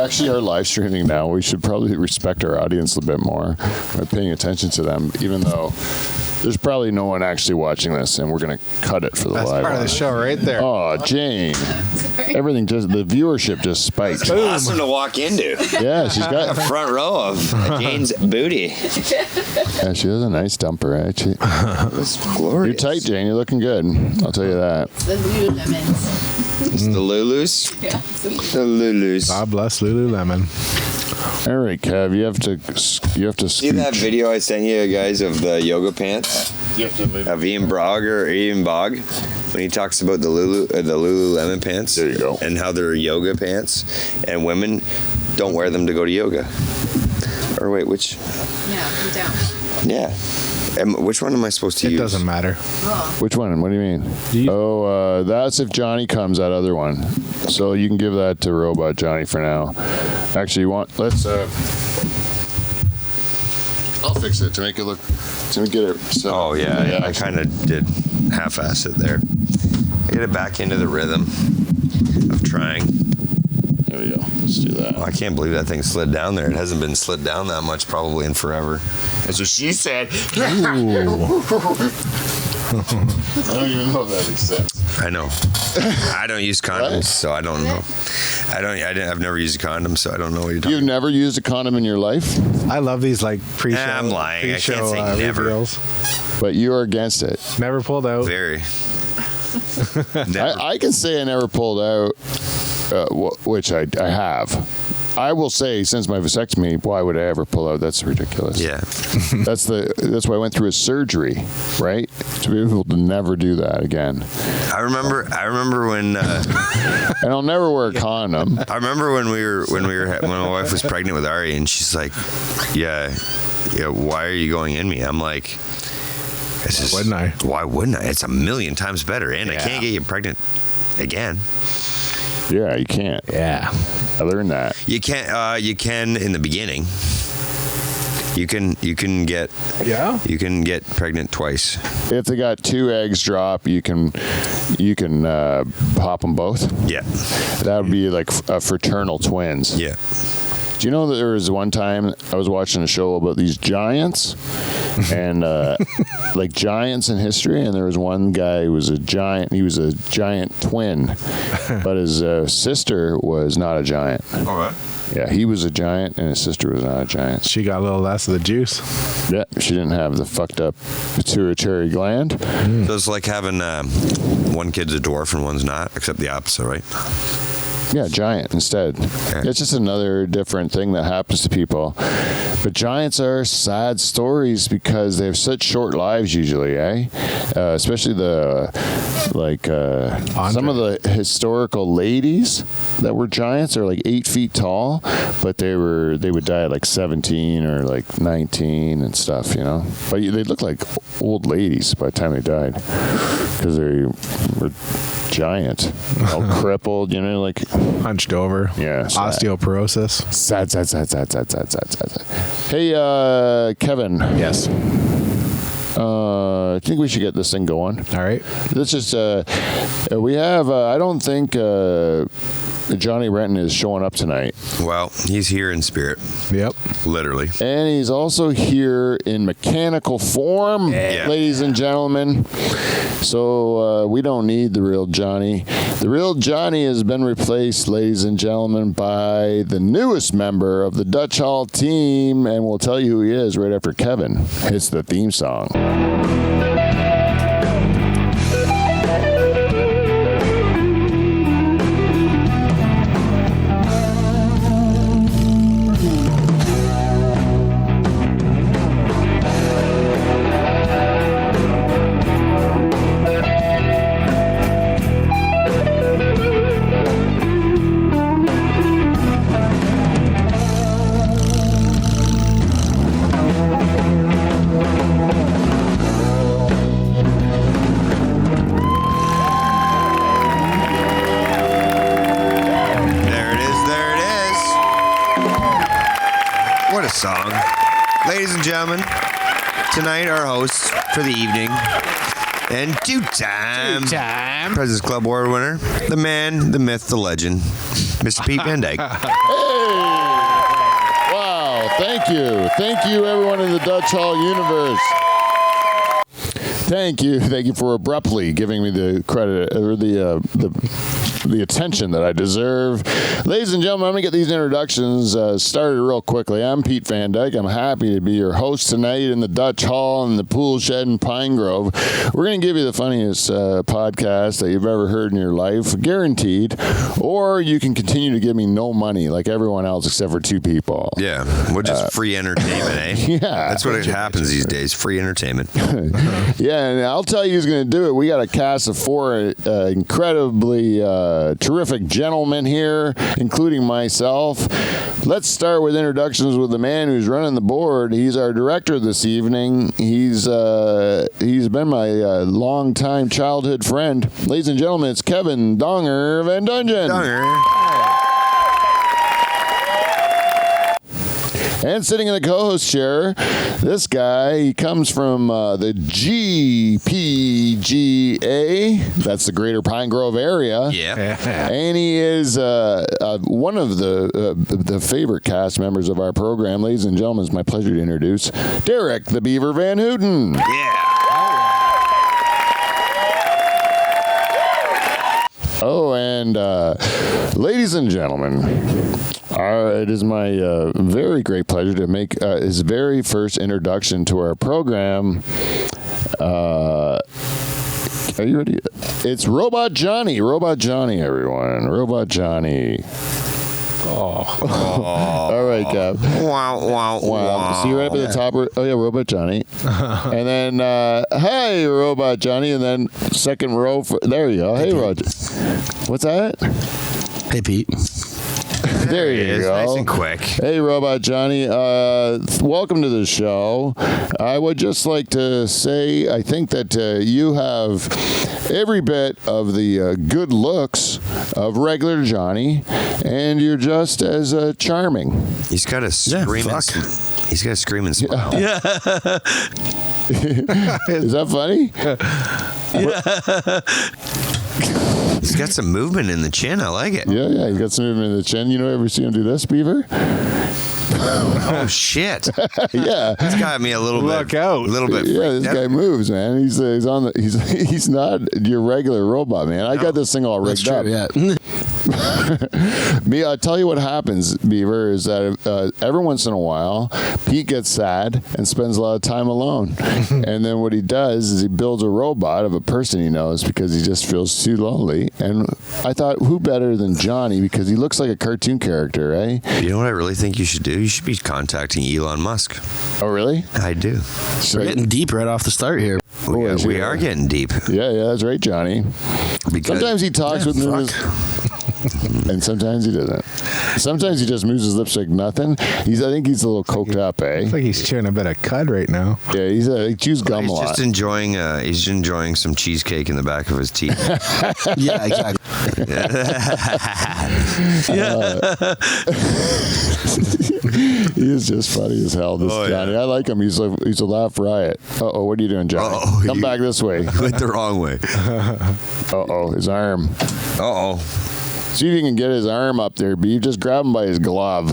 actually are live streaming now. We should probably respect our audience a bit more by paying attention to them, even though there's probably no one actually watching this, and we're going to cut it for the That's live. part of the show right there. Oh, Jane. Everything the viewership just spiked. It's awesome to walk into. Yeah, she's got a front row of Jane's booty. Yeah, she has a nice dumper, right? It's glorious. You're tight, Jane. You're looking good. I'll tell you that. The Lululemons. It's the Lulus. Yeah. The Lulus. God bless Lululemon. All right, Kev, you have to See that video I sent you guys of the yoga pants? Of Ian Bog when he talks about the Lululemon pants. There you go. And how they're yoga pants, and women don't wear them to go to yoga. Or wait, which? Yeah, you don't. Yeah. Which one am I supposed to use? It doesn't matter. Oh. Which one? What do you mean? That's if Johnny comes, that other one. So you can give that to Robot Johnny for now. Actually, let's I'll fix it to make it look, to get it. So, oh yeah, I kind of did half-ass it there. I get it back into the rhythm of trying. There we go. Let's do that. Oh, I can't believe that thing slid down there. It hasn't been slid down that much probably in forever. That's what she said. I don't even know if that makes sense. I know. I don't use condoms, so I don't know. I've never used a condom, so I don't know what you're talking You've never used a condom in your life? I love these like pre-show. I'm lying. I can't pre-show, say never. reveals. But you are against it. Never pulled out. Very. Never. I can say I never pulled out, which I have. I will say, since my vasectomy, why would I ever pull out? That's ridiculous. Yeah. That's why I went through a surgery, right? To be able to never do that again. I remember when and I'll never wear a condom. I remember when my wife was pregnant with Ari, and she's like, yeah, why are you going in me? I'm like, why wouldn't I? It's a million times better, and I can't get you pregnant again. Yeah, you can't. Yeah. I learned that. You can't. You can in the beginning. You can get. Yeah. You can get pregnant twice. If they got 2 eggs drop, you can pop them both. Yeah. That would be like fraternal twins. Yeah. Do you know that there was one time I was watching a show about these giants and like giants in history, and there was one guy who was a giant. He was a giant twin, but his sister was not a giant. All right. Yeah, he was a giant, and his sister was not a giant. She got a little less of the juice. Yeah, she didn't have the fucked up pituitary gland. So it's like having one kid's a dwarf and one's not, except the opposite, right? Yeah, giant instead. Okay. It's just another different thing that happens to people. But giants are sad stories because they have such short lives usually, especially some of the historical ladies that were giants are like 8 feet tall, but they would die at like 17 or like 19 and stuff, you know. But they look like old ladies by the time they died because they were giant, all crippled, you know, like hunched over. Yeah, osteoporosis. Sad. Hey, Kevin. Yes. I think we should get this thing going. All right. Let's just. We have. I don't think Johnny Renton is showing up tonight. Well, he's here in spirit. Yep. Literally. And he's also here in mechanical form, ladies and gentlemen. So we don't need the real Johnny. The real Johnny has been replaced, ladies and gentlemen, by the newest member of the Dutch Hall team, and we'll tell you who he is right after Kevin hits the theme song. Ladies and gentlemen, tonight our host for the evening, And two-time President's Club Award winner, the man, the myth, the legend, Mr. Pete Van Dyke. Wow, thank you. Thank you, everyone in the Dutch Hall universe. Thank you for abruptly giving me the credit or the attention that I deserve. Ladies and gentlemen, I'm going to get these introductions started real quickly. I'm Pete Van Dyke. I'm happy to be your host tonight in the Dutch Hall and the Pool Shed in Pine Grove. We're going to give you the funniest podcast that you've ever heard in your life, guaranteed. Or you can continue to give me no money like everyone else except for two people. Yeah, we're just free entertainment, eh? Yeah. That's what happens these days, free entertainment. Yeah, and I'll tell you who's going to do it. We got a cast of four incredibly terrific gentlemen here, including myself. Let's start with introductions with the man who's running the board. He's our director this evening. He's been my longtime childhood friend. Ladies and gentlemen, it's Kevin Donger Van Dungeon. And sitting in the co-host chair, this guy, he comes from the GPGA. That's the Greater Pine Grove area. Yeah. And he is one of the favorite cast members of our program. Ladies and gentlemen, it's my pleasure to introduce Derek the Beaver Van Houten. Yeah. Oh, and ladies and gentlemen, it is my very great pleasure to make his very first introduction to our program. Are you ready? It's Robot Johnny. Robot Johnny, everyone. Robot Johnny. All right, Kev. Wow. See right up at the top. Oh, yeah, Robot Johnny. And then, hi, Robot Johnny. And then second row. There you go. Hey, Roger. What's that? Hey, Pete. There you go. Nice and quick. Hey, Robot Johnny. Welcome to the show. I would just like to say I think that you have every bit of the good looks of regular Johnny, and you're just as charming. He's got a screaming. He's got a screaming smile. Yeah. Is that funny? He's got some movement in the chin. I like it. Yeah, he's got some movement in the chin. You know, ever see him do this, Beaver? Oh shit! Yeah, it's got me a little Look out. A little bit. Yeah, this guy moves, man. He's on the. He's not your regular robot, man. I got this thing all rigged up. Yeah. Me, I'll tell you what happens, Beaver, is that every once in a while, Pete gets sad and spends a lot of time alone. And then what he does is he builds a robot of a person he knows because he just feels too lonely. And I thought, who better than Johnny, because he looks like a cartoon character, eh? You know what I really think you should do? You should be contacting Elon Musk. Oh, really? I do. We're getting deep right off the start here. We are getting deep. Yeah, that's right, Johnny. Because sometimes he talks with me. And sometimes he doesn't. Sometimes he just moves his lips like nothing. I think he's a little coked up, eh? It's like he's chewing a bit of cud right now. Yeah, he chews gum a lot. He's just enjoying some cheesecake in the back of his teeth. Yeah, exactly. He is just funny as hell, this Johnny. I like him. He's a laugh riot. Uh-oh, what are you doing, Johnny? Come back this way. Went the wrong way. Uh-oh, his arm. Uh-oh. See if you can get his arm up there, Beef. Just grab him by his glove.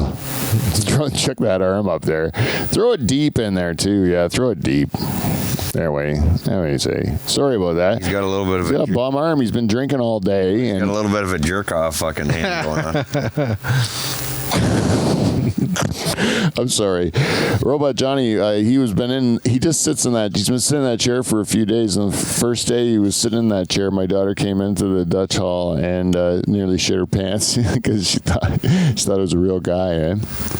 Check that arm up there. Throw it deep in there, too. Yeah, throw it deep. There we say. Sorry about that. He's got a little bit of He's got a bum arm. He's been drinking all day. Got a little bit of a jerk-off fucking hand going on. I'm sorry. Robot Johnny, he just sits in that, he's been sitting in that chair for a few days. And the first day he was sitting in that chair, my daughter came into the Dutch Hall and nearly shit her pants because she thought it was a real guy, eh?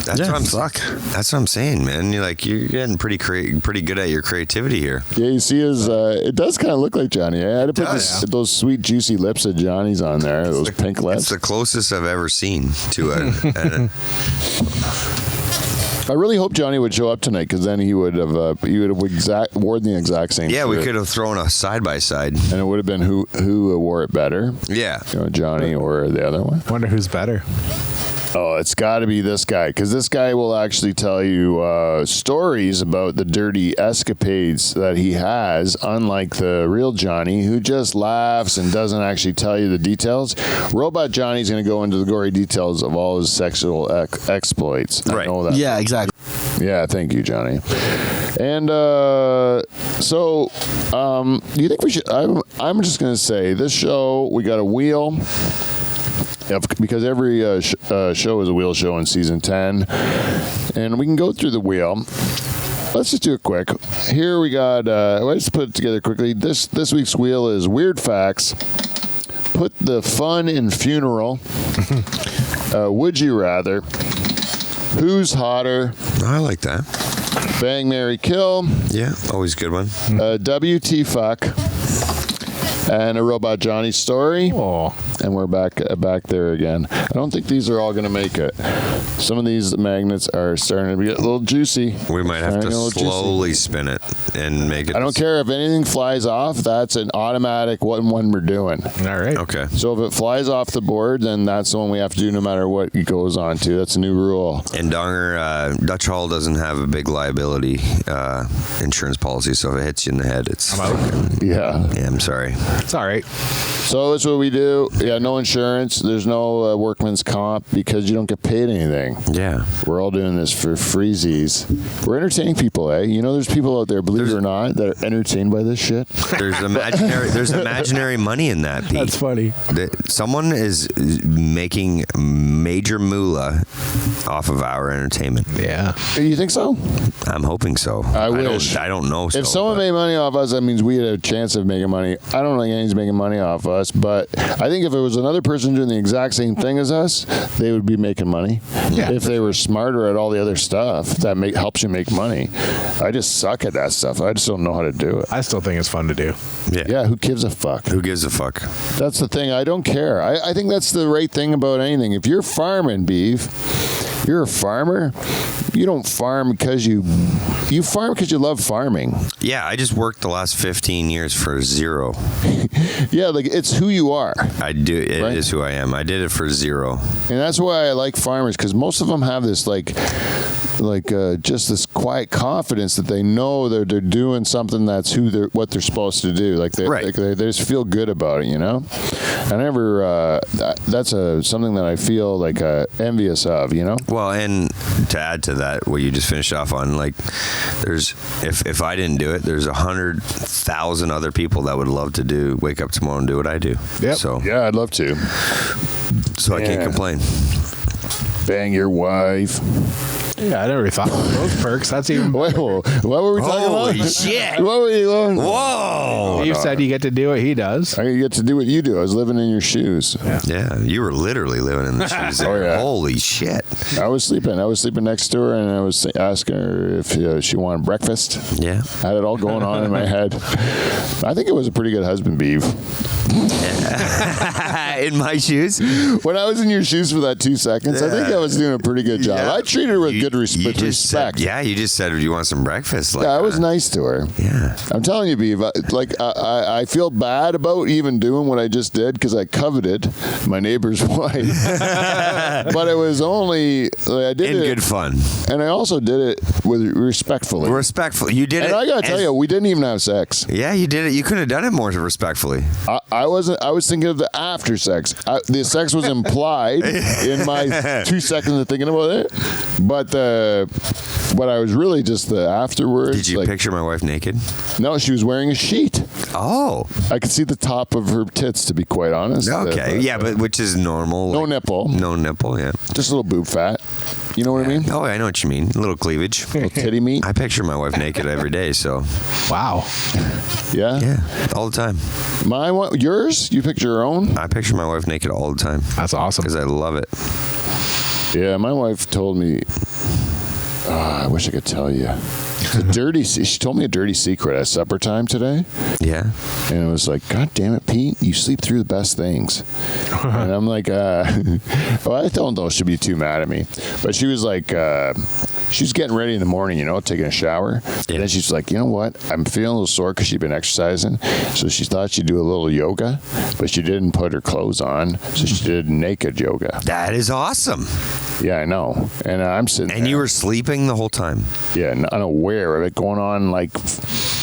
That's what I'm saying, man. You're getting pretty good at your creativity here. Yeah, you see it does kind of look like Johnny. I had to put those sweet, juicy lips of Johnny's on there, those pink lips. It's the closest I've ever seen to a I really hope Johnny would show up tonight, because then he would have worn the exact same. Yeah, shirt. we could have thrown a side by side, and it would have been who wore it better. Yeah, Johnny or the other one. Wonder who's better. Oh, it's got to be this guy, because this guy will actually tell you stories about the dirty escapades that he has, unlike the real Johnny, who just laughs and doesn't actually tell you the details. Robot Johnny's going to go into the gory details of all his sexual exploits. Right. I know that. Yeah, exactly. Yeah, thank you, Johnny. And so, do you think we should? I'm just going to say this show, we got a wheel. Because every show is a wheel show in season 10, and we can go through the wheel. Let's just do it quick. Here we got. Let's put it together quickly. This week's wheel is weird facts. Put the fun in funeral. Would you rather? Who's hotter? I like that. Bang, marry, kill. Yeah, always a good one. WT fuck. And a Robot Johnny story. Oh. And we're back there again. I don't think these are all going to make it. Some of these magnets are starting to get a little juicy. We might have to slowly spin it and make it. I don't care if anything flies off. That's an automatic one we're doing. All right. Okay. So if it flies off the board, then that's the one we have to do no matter what it goes on to. That's a new rule. And Donger, Dutch Hall doesn't have a big liability insurance policy, so if it hits you in the head, it's... I'm out. Yeah. Yeah, I'm sorry. It's all right. So that's what we do. Yeah, no insurance. There's no workman's comp because you don't get paid anything. Yeah. We're all doing this for freezies. We're entertaining people, eh? You know, there's people out there, believe it or not, that are entertained by this shit. There's imaginary money in that, Pete. That's funny. Someone is making major moolah off of our entertainment. Yeah. You think so? I'm hoping so. I wish. I don't know. If someone made money off us, that means we had a chance of making money. I don't think anyone's making money off us, but I think if it was another person doing the exact same thing as us, they would be making money. Yeah. If they were smarter at all the other stuff, that helps you make money. I just suck at that stuff. I just don't know how to do it. I still think it's fun to do. Yeah, who gives a fuck? Who gives a fuck? That's the thing. I don't care. I think that's the right thing about anything. If you're farming beef, you're a farmer. You don't farm because you farm because you love farming. Yeah, I just worked the last 15 years for zero. Yeah, like it's who you are. I do. It Right? is who I am. I did it for zero. And that's why I like farmers, because most of them have this just this quiet confidence that they know they're doing something that's what they're supposed to do. Like they just feel good about it, you know. I never. That's something that I feel like envious of, you know. Well, and to add to that, what you just finished off on, like, there's if I didn't do it, there's 100,000 other people that would love to wake up tomorrow and do what I do. Yep. So yeah, I'd love to. So I can't complain. Bang your wife. Yeah, I never thought of those perks. That's even. What were we talking Holy about? shit! What were you going? Whoa! You said you get to do what he does. I get to do what you do. I was living in your shoes. Yeah, you were literally living in the shoes there. Oh, yeah. Holy shit! I was sleeping next to her, and I was asking her if she wanted breakfast. Yeah. I had it all going on in my head. I think it was a pretty good husband, Beeve. In my shoes? When I was in your shoes for that 2 seconds, I think I was doing a pretty good job. Yeah. I treated her with good respect. Said, you just said, do you want some breakfast? Like, Yeah, I was nice to her. Yeah. I'm telling you, Beeve, I feel bad about even doing what I just did because I coveted my neighbor's wife. But it was only, I did in it. good fun. And I also did it respectfully. Respectfully. You did And it. I gotta tell you, we didn't even have sex. Yeah, you did it. You could have done it more respectfully. I was thinking of the after sex. The sex was implied in my 2 seconds of thinking about it, but I was really just the afterwards. Did you picture my wife naked? No, she was wearing a sheet. Oh. I could see the top of her tits, to be quite honest. Okay. Yeah, but which is normal. No nipple. No nipple, yeah. Just a little boob fat. You know what I mean? Oh, I know what you mean. A little cleavage. Little titty meat. I picture my wife naked every day, so. Wow. Yeah? Yeah, all the time. Yours? You picture your own? I picture my wife naked all the time. That's awesome. Because I love it. Yeah, my wife told me, I wish I could tell you. She told me a dirty secret at supper time today. Yeah. And it was like, God damn it, Pete, you sleep through the best things. And I'm like, well, I don't know she'd be too mad at me. But she was like, she's getting ready in the morning, taking a shower. Yeah. And then she's like, you know what? I'm feeling a little sore because she'd been exercising. So she thought she'd do a little yoga, but she didn't put her clothes on. So she did naked yoga. That is awesome. Yeah, I know. And I'm sitting And there. you were sleeping the whole time. Yeah, unaware of it going on like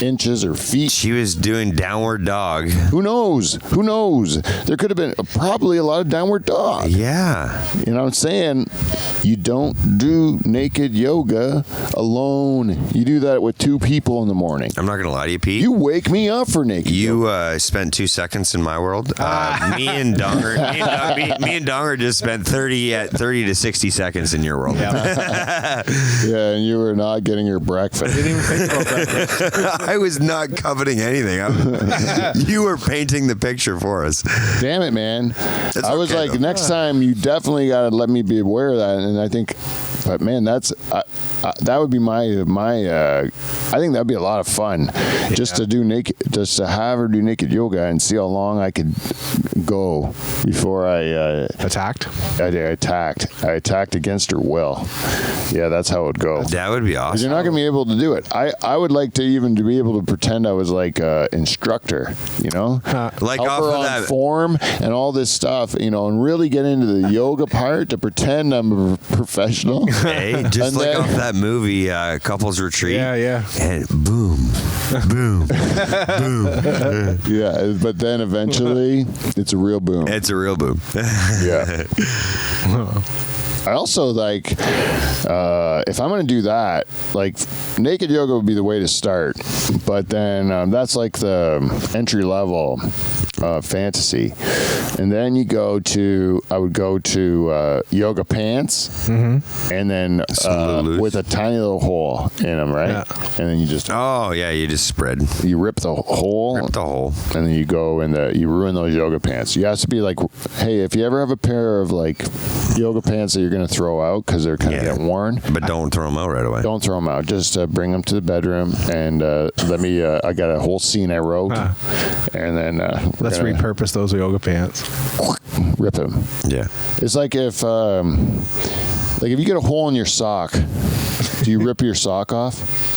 inches or feet. She was doing downward dog. Who knows? Who knows? There could have been probably a lot of downward dog. Yeah. You know what I'm saying? You don't do naked yoga alone. You do that with two people in the morning. I'm not going to lie to you, Pete. You wake me up for naked yoga. You spent 2 seconds in my world. Me and Donger, me and Donger just spent 30 to 60 seconds in your world. Yeah, and you were not getting your breakfast. Didn't even think about that. I was not coveting anything. You were painting the picture for us. Damn it, man. I was okay, like, though. next time you definitely got to let me be aware of that. And I think, but man, that would be I think that'd be a lot of fun just to have her do naked yoga and see how long I could go before I Attacked? I attacked against her will. Yeah, that's how it would go. That would be 'Cause awesome. you're not going to be able to do it. I would like to be able to pretend I was like an instructor, Like help off her of on that. form and all this stuff, and really get into the yoga part to pretend I'm a professional. Hey, just And like then- off that movie, Couples Retreat. Yeah. And boom, boom, boom. Yeah, but then eventually it's a real boom. It's a real boom. Yeah. I also like if I'm going to do that, like naked yoga would be the way to start, but then that's like the entry level fantasy, and then I would go to yoga pants, and then Lulus. with a tiny little hole in them, right? Yeah. And then you just Oh yeah, you just spread. you rip the hole. Rip the hole. And then you go and you ruin those yoga pants. You have to be like, hey, if you ever have a pair of like yoga pants that you're going to throw out because they're kind of getting worn, But don't throw them out right away. don't throw them out. Just bring them to the bedroom and let me. I got a whole scene I wrote, and then Let's repurpose those yoga pants. rip them. Yeah. It's like if you get a hole in your sock, do you rip your sock off?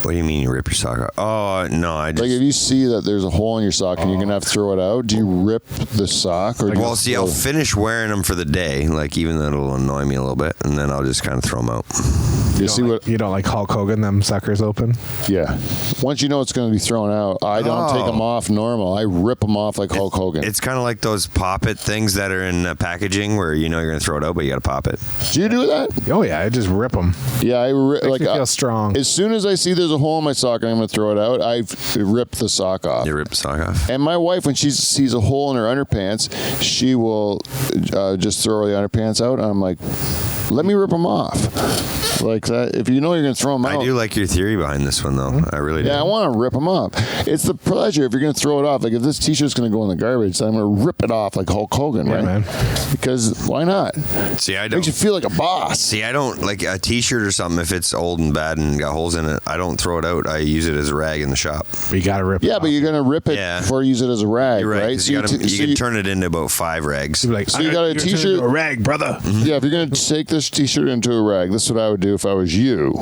What do you mean you rip your sock off? Oh no, I just. Like if you see that there's a hole in your sock and you're gonna have to throw it out, do you rip the sock or? do you Well, see, I'll throw- finish wearing them for the day, like even though it'll annoy me a little bit, and then I'll just kind of throw them out. You see what? You don't like Hulk Hogan, them suckers open? Yeah. Once you know it's going to be thrown out, I don't take them off normal. I rip them off like Hulk Hogan. It's kind of like those pop it things that are in packaging where you're going to throw it out, but you got to pop it. Do you do that? Oh yeah, I just rip them. Yeah, Makes me feel strong. As soon as I see there's a hole in my sock and I'm going to throw it out, I rip the sock off. You rip the sock off. And my wife, when she sees a hole in her underpants, she will just throw the underpants out. And I'm like, let me rip them off. Like that, if you know you're going to throw them out. I do like your theory behind this one, though. I really do. Yeah, I want to rip them up. It's the pleasure if you're going to throw it off. Like if this T-shirt's going to go in the garbage, then I'm going to rip it off like Hulk Hogan, Yeah, right? man. Because why not? See, I Makes you don't. feel like a boss. See, I don't like a T-shirt or something. If it's old and bad and got holes in it, I don't throw it out. I use it as a rag in the shop. You gotta rip. Yeah, it but off. you're going to rip it Yeah. before you use it as a rag, You're right. right? 'Cause you can turn it into about 5 rags. You'd be like, So you got a "You're turning T-shirt- into a rag, brother. Yeah, if you're going to take this T-shirt into a rag, this is what I would do if I was you.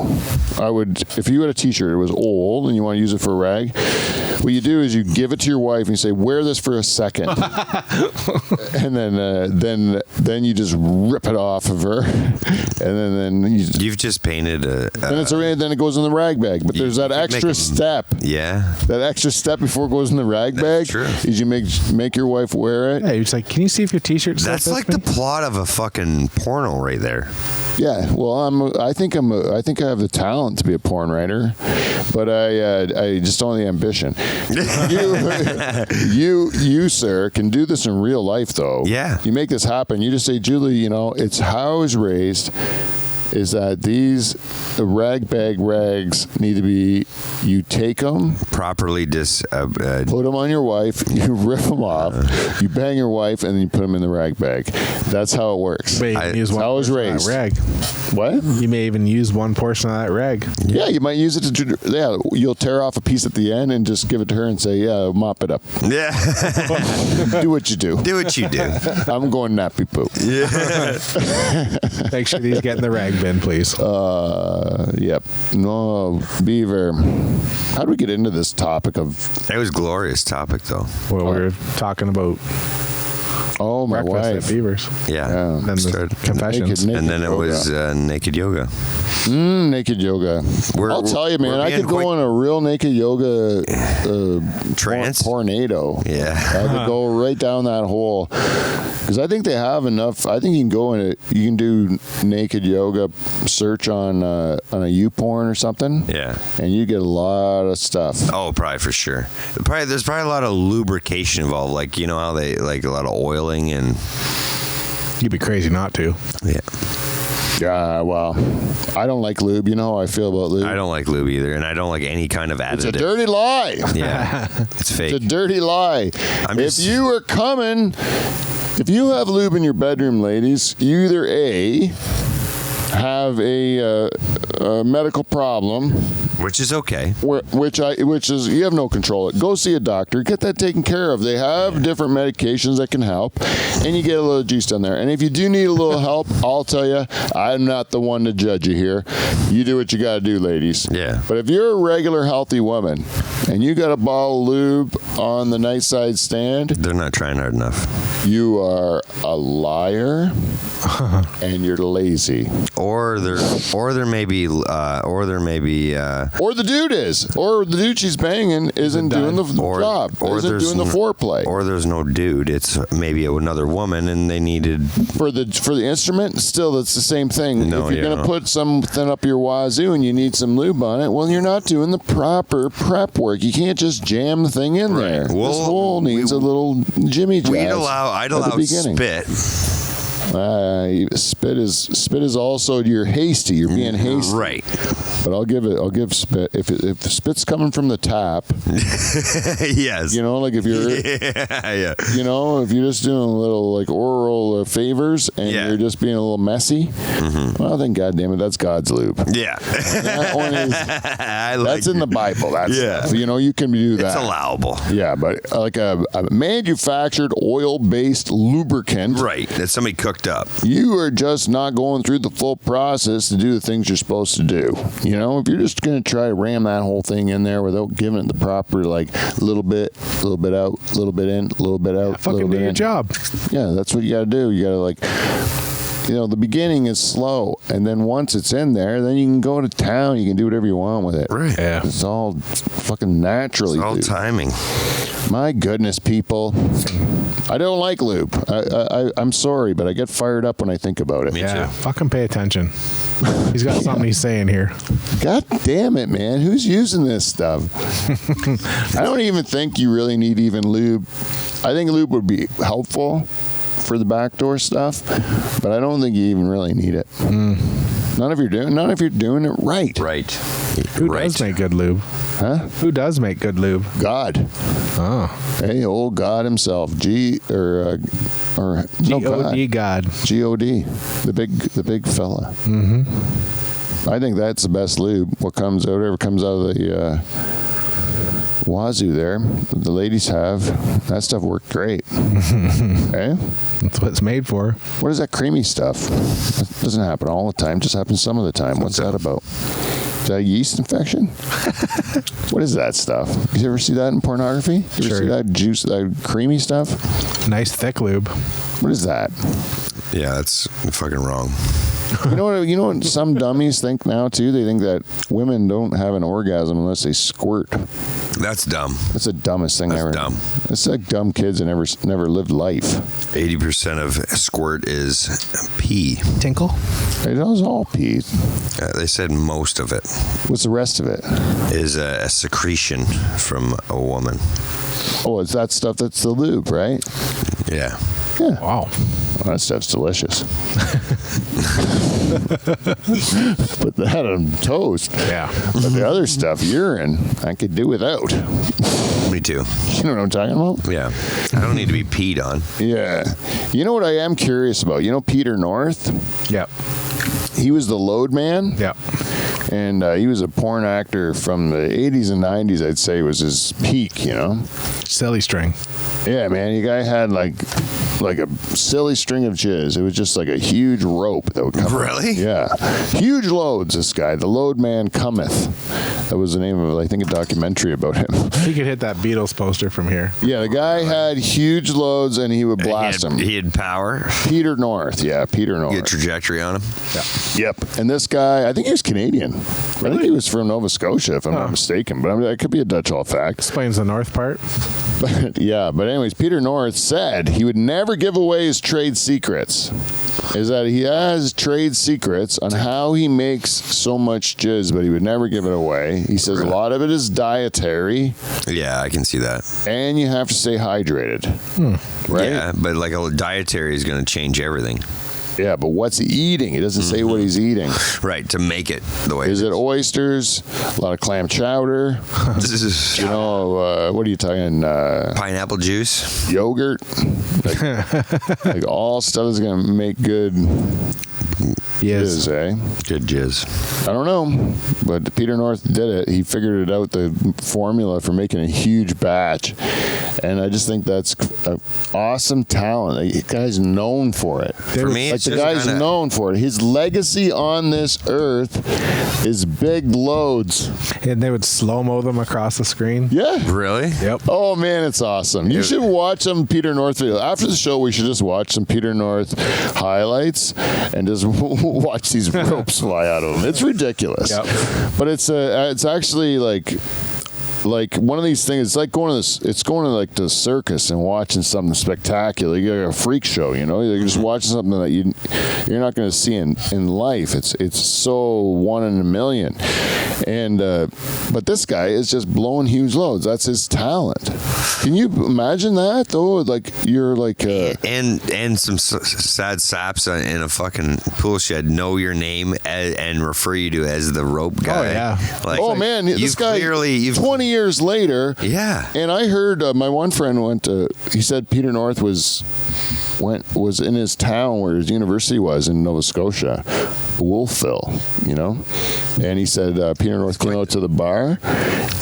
I would, if you had a T-shirt, it was old, and you want to use it for a rag, what you do is you give it to your wife and you say, wear this for a second. And then you just rip it off of her. And then you... You've just painted a. then it goes in the rag bag. But there's that you can extra make 'em- step. Yeah. That extra step before it goes in the rag bag true. is you make your wife wear it. Yeah, you're just like, can you see if your T-shirt? That's like the plot of a fucking porno right there. Yeah, well, I think I have the talent to be a porn writer, but I just don't have the ambition. You sir can do this in real life though. Yeah. You make this happen. You just say, Julie, it's how I was raised. Is that these rag bag rags need to be? You take them, Properly put them on your wife, you rip them off, you bang your wife, and then you put them in the rag bag. That's how it works. But you can use one I was portion of that raised. rag. What? You may even use one portion of that rag. Yeah, you might use it to. Yeah, you'll tear off a piece at the end and just give it to her and say, "Yeah, mop it up. Yeah. Do what you do." Do what you do. I'm going nappy poop. Make sure these get in the rag bin, please. Yep. No, Beaver. How do we get into this topic of? It was a glorious topic, though. Well, we were talking about Oh, my breakfast wife. at Beavers. Yeah. Yeah. Then the Started- confessions. Naked and then it yoga. was naked yoga. Naked yoga. I'll tell you, man, we're I being could go quick- on a real naked yoga Trance? tornado. Yeah. I could go right down that hole because I think they have enough. I think you can go in it. You can do naked yoga search on a YouPorn or something. Yeah. and you get a lot of stuff. Oh, probably for sure. There's probably a lot of lubrication involved, like you know how they like a lot of oiling and You'd be crazy not to. yeah. Yeah, well, I don't like lube. You know how I feel about lube. I don't like lube either, and I don't like any kind of additive. It's a dirty lie. Yeah, it's fake. It's a dirty lie. I'm If just- you are coming, if you have lube in your bedroom, ladies, you either A, have a medical problem, Which is okay. which is you have no control. Go see a doctor, get that taken care of. They have different medications that can help, and you get a little juice down there. And if you do need a little help, I'll tell you, I'm not the one to judge you here. You do what you got to do, ladies. Yeah. But if you're a regular healthy woman and you got a bottle of lube on the nightside stand, They're not trying hard enough. you are a liar and you're lazy. Or there may be Or the dude is. Or the dude she's banging isn't doing the job. Isn't there's doing the foreplay. Or there's no dude. It's maybe another woman, and they needed. For the instrument, still that's the same thing. No, if you're yeah, gonna no. put something up your wazoo and you need some lube on it, well, you're not doing the proper prep work. You can't just jam the thing in there. Well, this hole needs a little Jimmy jazz. I'd at the allow beginning. spit. Spit is also you're hasty. You're being hasty. Right. But I'll give spit if spit's coming from the tap. Yes. You know, like if you're. yeah. You know, if you're just doing a little like oral favors and Yeah. you're just being a little messy, well, then goddamn it, that's God's lube. Yeah. That one is, I like that's in the Bible. That's Yeah. you know, you can do that. It's allowable. Yeah, but like a manufactured oil-based lubricant, Right. That somebody cooked up. you are just not going through the full process to do the things you're supposed to do. You know, if you're just going to try to ram that whole thing in there without giving it the proper, like, little bit out, a little bit in, a little bit out, a Fucking little do bit your in. job. Yeah, that's what you got to do. You got to, like, you know, the beginning is slow, and then once it's in there, then you can go to town. You can do whatever you want with it. Right. Yeah. It's all fucking naturally. It's all dude. timing. My goodness, people. I don't like lube. I'm sorry, but I get fired up when I think about it. Me Yeah. too. Fucking pay attention. He's got something he's saying here. God damn it, man. Who's using this stuff? I don't even think you really need even lube. I think lube would be helpful for the backdoor stuff, but I don't think you even really need it. Not if you're doing it right. Right. Who right. does make good lube? Huh? Who does make good lube? God. Oh. Hey, old God himself. G-O-D God. G-O-D. The big fella. Mm-hmm. I think that's the best lube. Whatever comes out of the wazoo there, the ladies have, that stuff worked great. Okay? That's what it's made for. What is that creamy stuff? It doesn't happen all the time. It just happens some of the time. What's that about? Is that a yeast infection? What is that stuff? You ever see that in pornography? You ever Sure. see that juice, that creamy stuff? Nice thick lube. What is that? Yeah, that's fucking wrong. You know what some dummies think now too? They think that women don't have an orgasm unless they squirt. That's dumb. That's the dumbest thing That's ever. dumb. It's like dumb kids that never lived life. 80% of squirt is pee. Tinkle? It was all pee. They said most of it What's the rest of it? is a secretion from a woman. Oh, it's that stuff that's the lube, right? Yeah. Yeah. Wow. Well, that stuff's delicious. Put that on toast. Yeah. But the other stuff, urine, I could do without. Me too. You know what I'm talking about? Yeah. I don't need to be peed on. Yeah. You know what I am curious about? You know Peter North? Yep. He was the load man. Yep. And he was a porn actor from the 80s and 90s, I'd say, was his peak, you know? Silly string. Yeah, man. You guy had like like a silly string of jizz. It was just like a huge rope that would come. Really? Yeah. Huge loads, this guy. The Load Man Cometh. That was the name of, I think, a documentary about him. He could hit that Beatles poster from here. Yeah, the guy had huge loads and he would blast them. He had power. Peter North. Yeah, Peter North. Good trajectory on him. Yep. And this guy, I think he was Canadian. I think he was from Nova Scotia, if I'm not mistaken. But I mean, that could be a Dutch Hall fact. Explains the north part. Yeah, but anyways, Peter North said he would never give away his trade secrets. Is that he has trade secrets on how he makes so much jizz, but he would never give it away. He says a lot of it is dietary, Yeah, I can see that. and you have to stay hydrated. Right? Yeah, but like a dietary is going to change everything. Yeah, but what's he eating? He doesn't say what he's eating. Right, to make it the way Is it oysters? A lot of clam chowder? You know, what are you talking? pineapple juice? Yogurt? Like all stuff is going to make good Yes. jizz, eh? Good jizz. I don't know, but Peter North did it. He figured it out, the formula for making a huge batch. And I just think that's an awesome talent. The guy's known for it. For me, Like it's the just guy's kinda, known for it. His legacy on this earth is big loads. And they would slow-mo them across the screen. Yeah. Really? Yep. Oh man, it's awesome. You should watch some Peter North video. After the show, we should just watch some Peter North highlights and just watch these ropes fly out of them. It's ridiculous. Yep. But it's actually like one of these things. It's like going to like the circus and watching something spectacular. You get a freak show, you know. You're just watching something that you're not going to see in life. It's so one in a million. And but this guy is just blowing huge loads. That's his talent. Can you imagine that though? Like you're like and some sad saps in a fucking pool shed know your name and refer you to as the rope guy. Oh, yeah. Like, oh man, this guy you've 20 years later. Yeah. And I heard my one friend went to. He said Peter North was in his town where his university was in Nova Scotia, Wolfville, you know. And he said Peter North came out to the bar,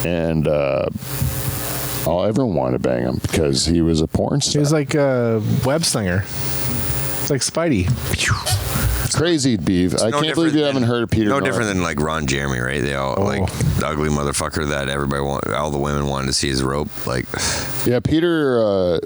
and everyone wanted to bang him because he was a porn He star. was like a web slinger. It's like Spidey. Crazy beef. I no can't believe you haven't heard of Peter No North. different than like Ron Jeremy, right? They all like the ugly motherfucker that all the women wanted to see his rope. Like, Yeah, Peter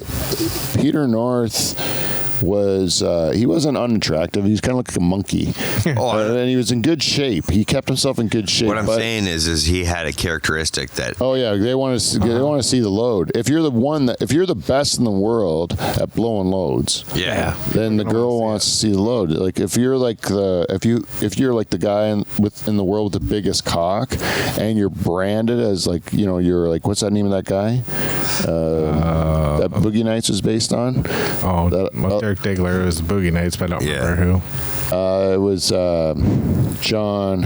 North was he wasn't unattractive. He was kind of like a monkey, and he was in good shape. He kept himself in good shape. what I'm saying is he had a characteristic that Oh yeah, they want to see the load. If you're the best in the world at blowing loads, then the girl wants to see the load. Like if you're like the guy in the world with the biggest cock, and you're branded as like you're like what's that name of that guy that Boogie Nights was based on? Derek Diggler was Boogie Nights, but I don't remember who. It was John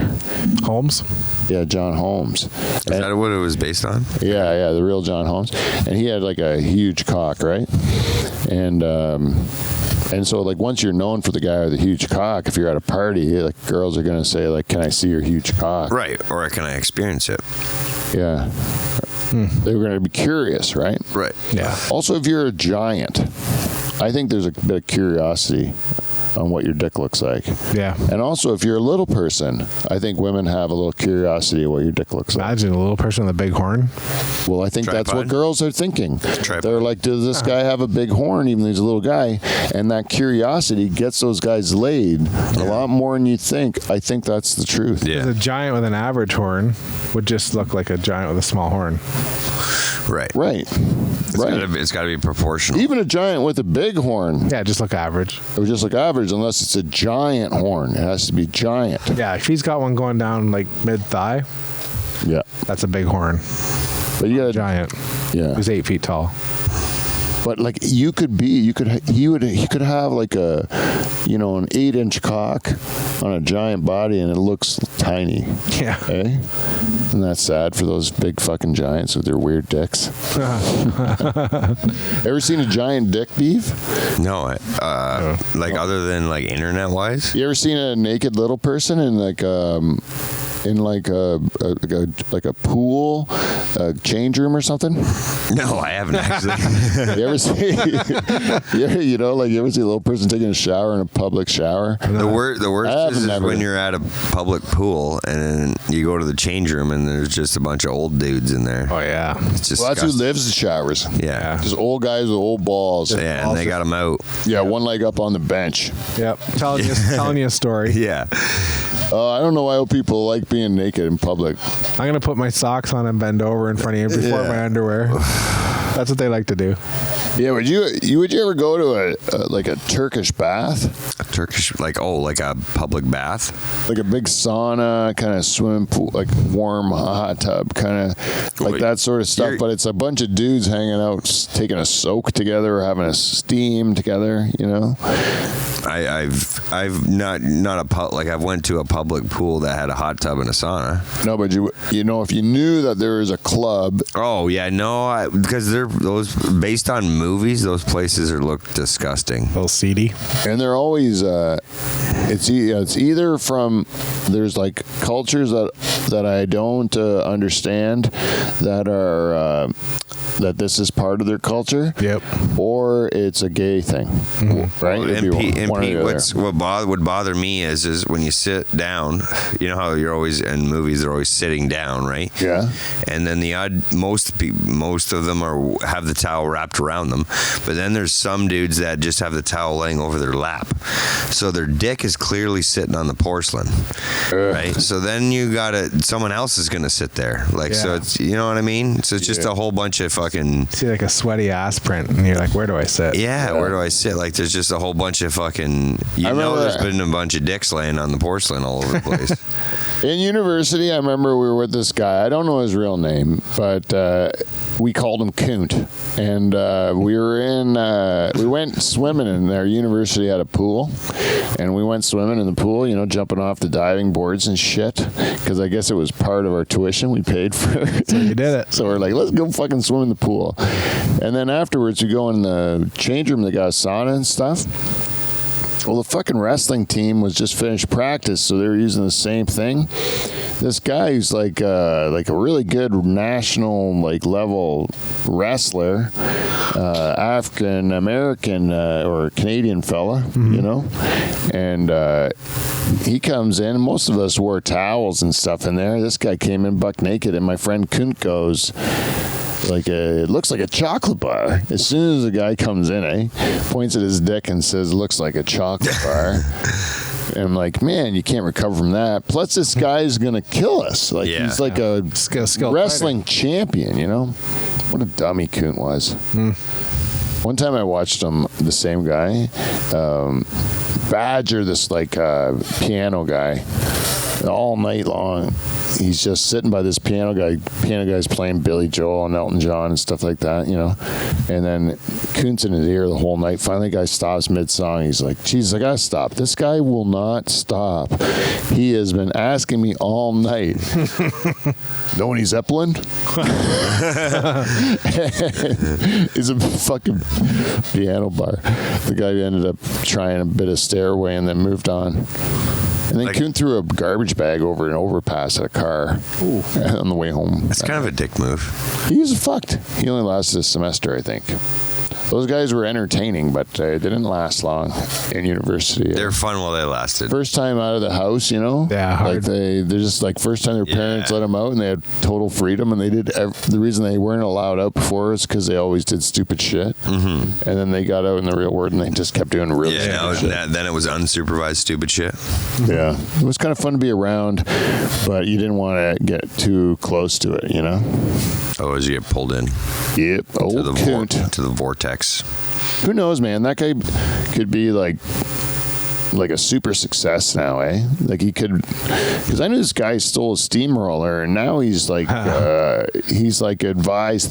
Holmes. Yeah, John Holmes. is that what it was based on? Yeah, the real John Holmes, and he had like a huge cock, right? And so like once you're known for the guy with the huge cock, if you're at a party, like girls are gonna say like, "Can I see your huge cock?" Right, or can I experience it? Yeah. They were gonna be curious, right? Right. Yeah. Also, if you're a giant, I think there's a bit of curiosity on what your dick looks like. Yeah. And also, if you're a little person, I think women have a little curiosity of what your dick looks like. Imagine a little person with a big horn. Well, I think that's what Tripod? girls are thinking. Tripod. They're like, does this guy have a big horn, even though he's a little guy? And that curiosity gets those guys laid a lot more than you think. I think that's the truth. Yeah. A giant with an average horn would just look like a giant with a small horn. Right. Right. It's got to be proportional. Even a giant with a big horn, Yeah, just look average. it would just look average unless it's a giant horn. It has to be giant. Yeah, if he's got one going down like mid-thigh, Yeah. that's a big horn. But you got Giant. Yeah. He's 8 feet tall. But like he could have like an 8-inch cock on a giant body and it looks tiny. Yeah. Eh? Isn't that sad for those big fucking giants with their weird dicks? Ever seen a giant dick, Beef? No, like other than like internet wise. You ever seen a naked little person in like in like a pool, a change room or something? No, I haven't actually. You ever see? You ever see a little person taking a shower in a public shower? The worst is never. when you're at a public pool and you go to the change room and there's just a bunch of old dudes in there. Oh yeah. It's just Well, that's who lives in showers. Yeah. Just old guys with old balls. Yeah, and they got them out. Yeah, one leg up on the bench. Yep. Telling you a story. Yeah. I don't know why people like being naked in public. I'm gonna put my socks on and bend over in front of you before my underwear. That's what they like to do. Yeah, would you ever go to a Turkish bath? A Turkish, like a public bath? Like a big sauna, kind of swimming pool, like warm hot tub, kind of like that sort of stuff. But it's a bunch of dudes hanging out, taking a soak together, or having a steam together, you know? I've I've went to a public pool that had a hot tub and a sauna. No, but you know, if you knew that there was a club. Oh yeah, no, because they're those based on movies. Those places look disgusting. A little seedy. And they're always it's either from there's like cultures that I don't understand that are that this is part of their culture. Yep. Or it's a gay thing, right? What would bother me is when you sit down. You know how you're always in movies, they're always sitting down, right? Yeah. And then most of them have the towel wrapped around them, but then there's some dudes that just have the towel laying over their lap, so their dick is clearly sitting on the porcelain, right? So then someone else is gonna sit there, so it's, you know what I mean? So it's just a whole bunch of fucking. See like a sweaty ass print, and you're like, where do I sit? Yeah, where do I sit? Like there's just a whole bunch of fucking. There's been a bunch of dicks laying on the porcelain all over the place. In university, I remember we were with this guy. I don't know his real name, but we called him Kunt. And we went swimming in our university had a pool. And we went swimming in the pool, you know, jumping off the diving boards and shit. Because I guess it was part of our tuition we paid for. So you did it. So we're like, let's go fucking swim in the pool. And then afterwards, we go in the change room. They got a sauna and stuff. Well, the fucking wrestling team was just finished practice, so they were using the same thing. This guy who's like a really good national level wrestler, African American or Canadian fella, you know, and he comes in. Most of us wore towels and stuff in there. This guy came in buck naked, and my friend Kunt goes. It looks like a chocolate bar. As soon as the guy comes in, points at his dick and says, "Looks like a chocolate bar." And I'm like, man, you can't recover from that. Plus, this guy's gonna kill us. He's like a wrestling champion, you know. What a dummy Kunt was. One time I watched him, the same guy, badger this piano guy all night long. He's just sitting by this piano guy. Piano guy's playing Billy Joel and Elton John and stuff like that, you know. And then Kunt's in his ear the whole night. Finally, the guy stops mid-song. He's like, Jesus, I gotta stop. This guy will not stop. He has been asking me all night. Know any Zeppelin? It's a fucking piano bar. The guy ended up trying a bit of Stairway and then moved on. And then Kunt threw a garbage bag over an overpass at a car on the way home. That's kind of a dick move. He was fucked. He only lasted a semester, I think. Those guys were entertaining, but they didn't last long in university. They're fun while they lasted. First time out of the house, you know? Yeah, hard. They're just first time their parents let them out and they had total freedom, and they did. The reason they weren't allowed out before is because they always did stupid shit. Mm-hmm. And then they got out in the real world and they just kept doing really stupid shit. Then it was unsupervised stupid shit. Yeah. It was kind of fun to be around, but you didn't want to get too close to it, you know? Oh, as you get pulled in. Yep. To the vortex. Who knows, man? That guy could be like a super success now, eh? Like he could, because I knew this guy stole a steamroller, and now he's advised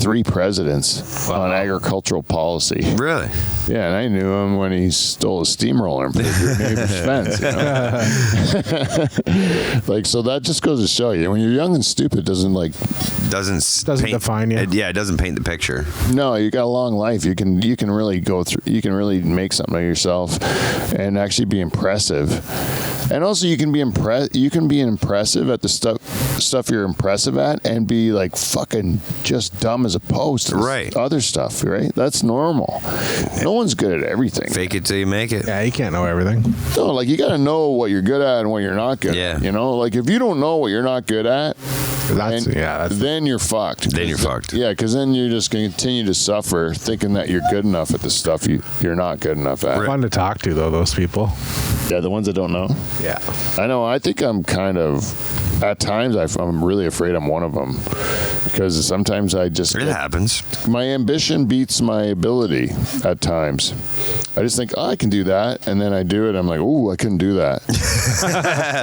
3 presidents on agricultural policy. Really? Yeah, and I knew him when he stole a steamroller and put it through a neighbor's fence. You know? So that just goes to show you, when you're young and stupid, it doesn't Doesn't paint, define you. It doesn't paint the picture. No, you got a long life. You can really go through. You can really make something of yourself, and actually be impressive. And also, you can be impressive at the stuff you're impressive at, and be like fucking just dumb as a post. And Right. Other stuff, right? That's normal. No one's good at everything. Fake it till you make it. Yeah, you can't know everything. No, like you got to know what you're good at and what you're not good Yeah. at. You know, like if you don't know what you're not good at, That's then you're fucked. Then you're fucked. Yeah, because then you're just going to continue to suffer thinking that you're good enough at the stuff you're not good enough at. fun to talk to though. Those people. Yeah, the ones that don't know. Yeah. I know. I think I'm kind of. At times, I'm really afraid I'm one of them because sometimes I just It happens. my ambition beats my ability at times. I just think, I can do that, and then I do it. I'm like, ooh, I couldn't do that.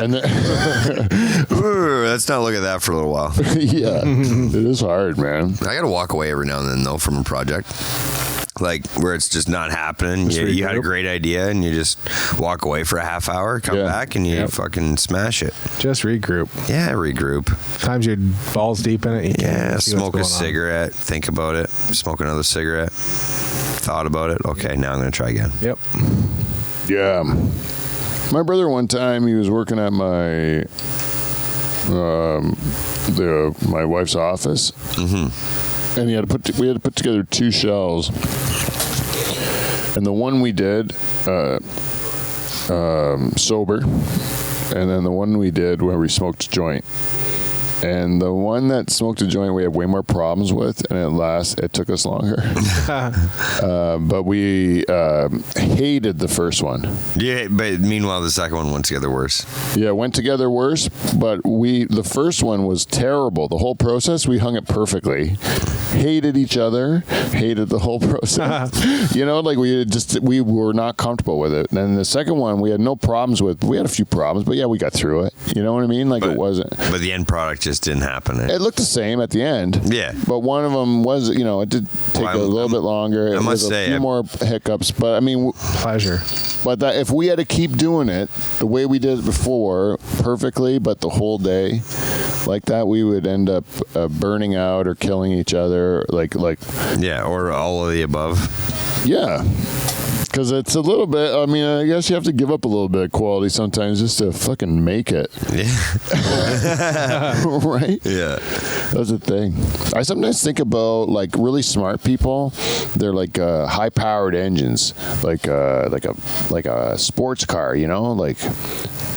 And then, Ooh, let's not look at that for a little while. yeah, it is hard, man. I gotta walk away every now and then though from a project, like where it's just not happening. You had a great idea and you just walk away for a half hour, come Yeah. back, and you fucking smash it. Just regroup. Yeah, regroup. Times you're balls deep in it. You Yeah, can't see what's smoke a going on. cigarette, think about it, smoke another cigarette, thought about it. Okay, now I'm gonna try again. Yep. Yeah. My brother one time, he was working at my my wife's office, and we had to put together 2 shells, and the one we did sober, and then the one we did where we smoked a joint. And the one that smoked a joint, we had way more problems with, and it took us longer. But we hated the first one. Yeah, but meanwhile the second one went together worse. Yeah, it went together worse, but the first one was terrible. The whole process, we hung it perfectly. Hated each other, hated the whole process. You know, like we were not comfortable with it. And the second one, we had no problems with. We had a few problems, but yeah, we got through it. You know what I mean? Like it wasn't. But the end product just didn't happen. It looked the same at the end. Yeah. But one of them was, it did take a little bit longer. It I must was say, a few more hiccups. But I mean, Pleasure. but that if we had to keep doing it the way we did it before, perfectly, but the whole day like that, we would end up burning out or killing each other. Like Yeah, or all of the above. yeah. Because it's a little bit, I mean, I guess you have to give up a little bit of quality sometimes just to fucking make it. Yeah. Right? Yeah. That's the thing. I sometimes think about like really smart people. They're like high-powered engines, like a sports car, like a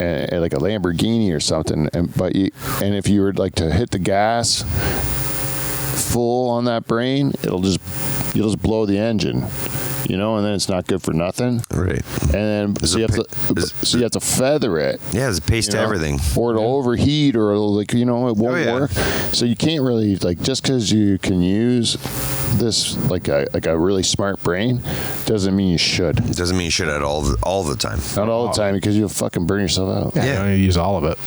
Lamborghini or something. And if you were like to hit the gas full on that brain, you'll just blow the engine. And then it's not good for nothing. Right. And then so you have to feather it. Yeah, there's a pace to everything. Or it'll overheat, or it won't work. So you can't really just because you can use this like a really smart brain doesn't mean you should. It doesn't mean you should at all the time. Not all the time, because you'll fucking burn yourself out. Yeah. You don't need to use all of it.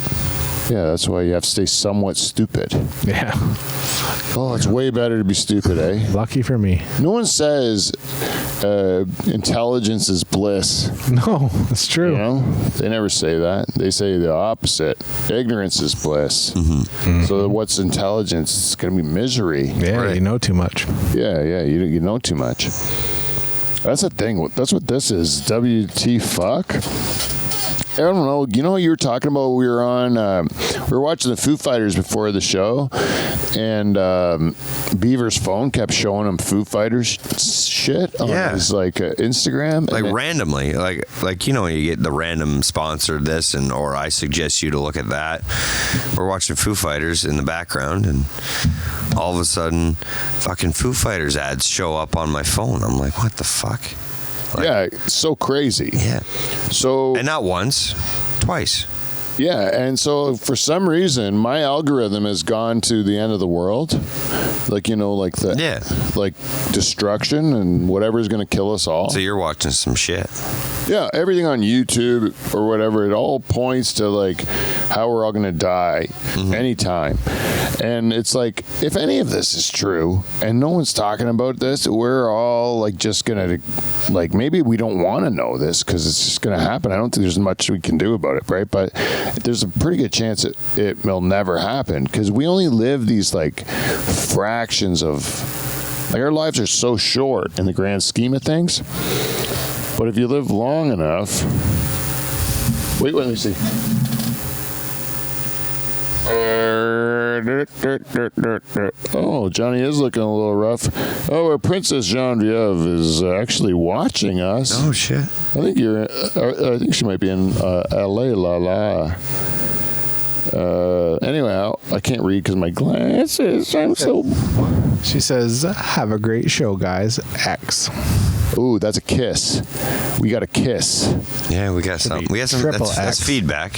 Yeah, that's why you have to stay somewhat stupid. Yeah. Oh, it's way better to be stupid, eh? Lucky for me. No one says intelligence is bliss. No, it's true. They never say that. They say the opposite. Ignorance is bliss. Mm-hmm. So what's intelligence? It's going to be misery. Yeah, Right. you know too much. Yeah, you know too much. That's the thing. That's what this is. WT fuck. I don't know. You were talking about we were watching the Foo Fighters before the show, and Beaver's phone kept showing him Foo Fighters shit on his Instagram, Like randomly, like when you get the random sponsor this or I suggest you to look at that. We're watching Foo Fighters in the background, and all of a sudden, fucking Foo Fighters ads show up on my phone. I'm like, what the fuck? Yeah, it's so crazy. Yeah. So And not once, twice. yeah, and so for some reason my algorithm has gone to the end of the world, like destruction and whatever's going to kill us all. So you're watching some shit. Yeah, everything on YouTube or whatever, it all points to how we're all going to die anytime. And it's like, if any of this is true and no one's talking about this, we're all just going to, maybe we don't want to know this because it's just going to happen. I don't think there's much we can do about it, right? But there's a pretty good chance it will never happen because we only live these like fractions of, like our lives are so short in the grand scheme of things. But if you live long enough, wait, let me see. Oh, Johnny is looking a little rough. Oh, our Princess Genevieve is actually watching us. Oh shit! I think I think she might be in L.A. Anyway, I can't read because my glasses. I'm so. She says, "Have a great show, guys." X. Ooh, that's a kiss. We got a kiss. Yeah, we got some. We got some. Triple That's X. feedback.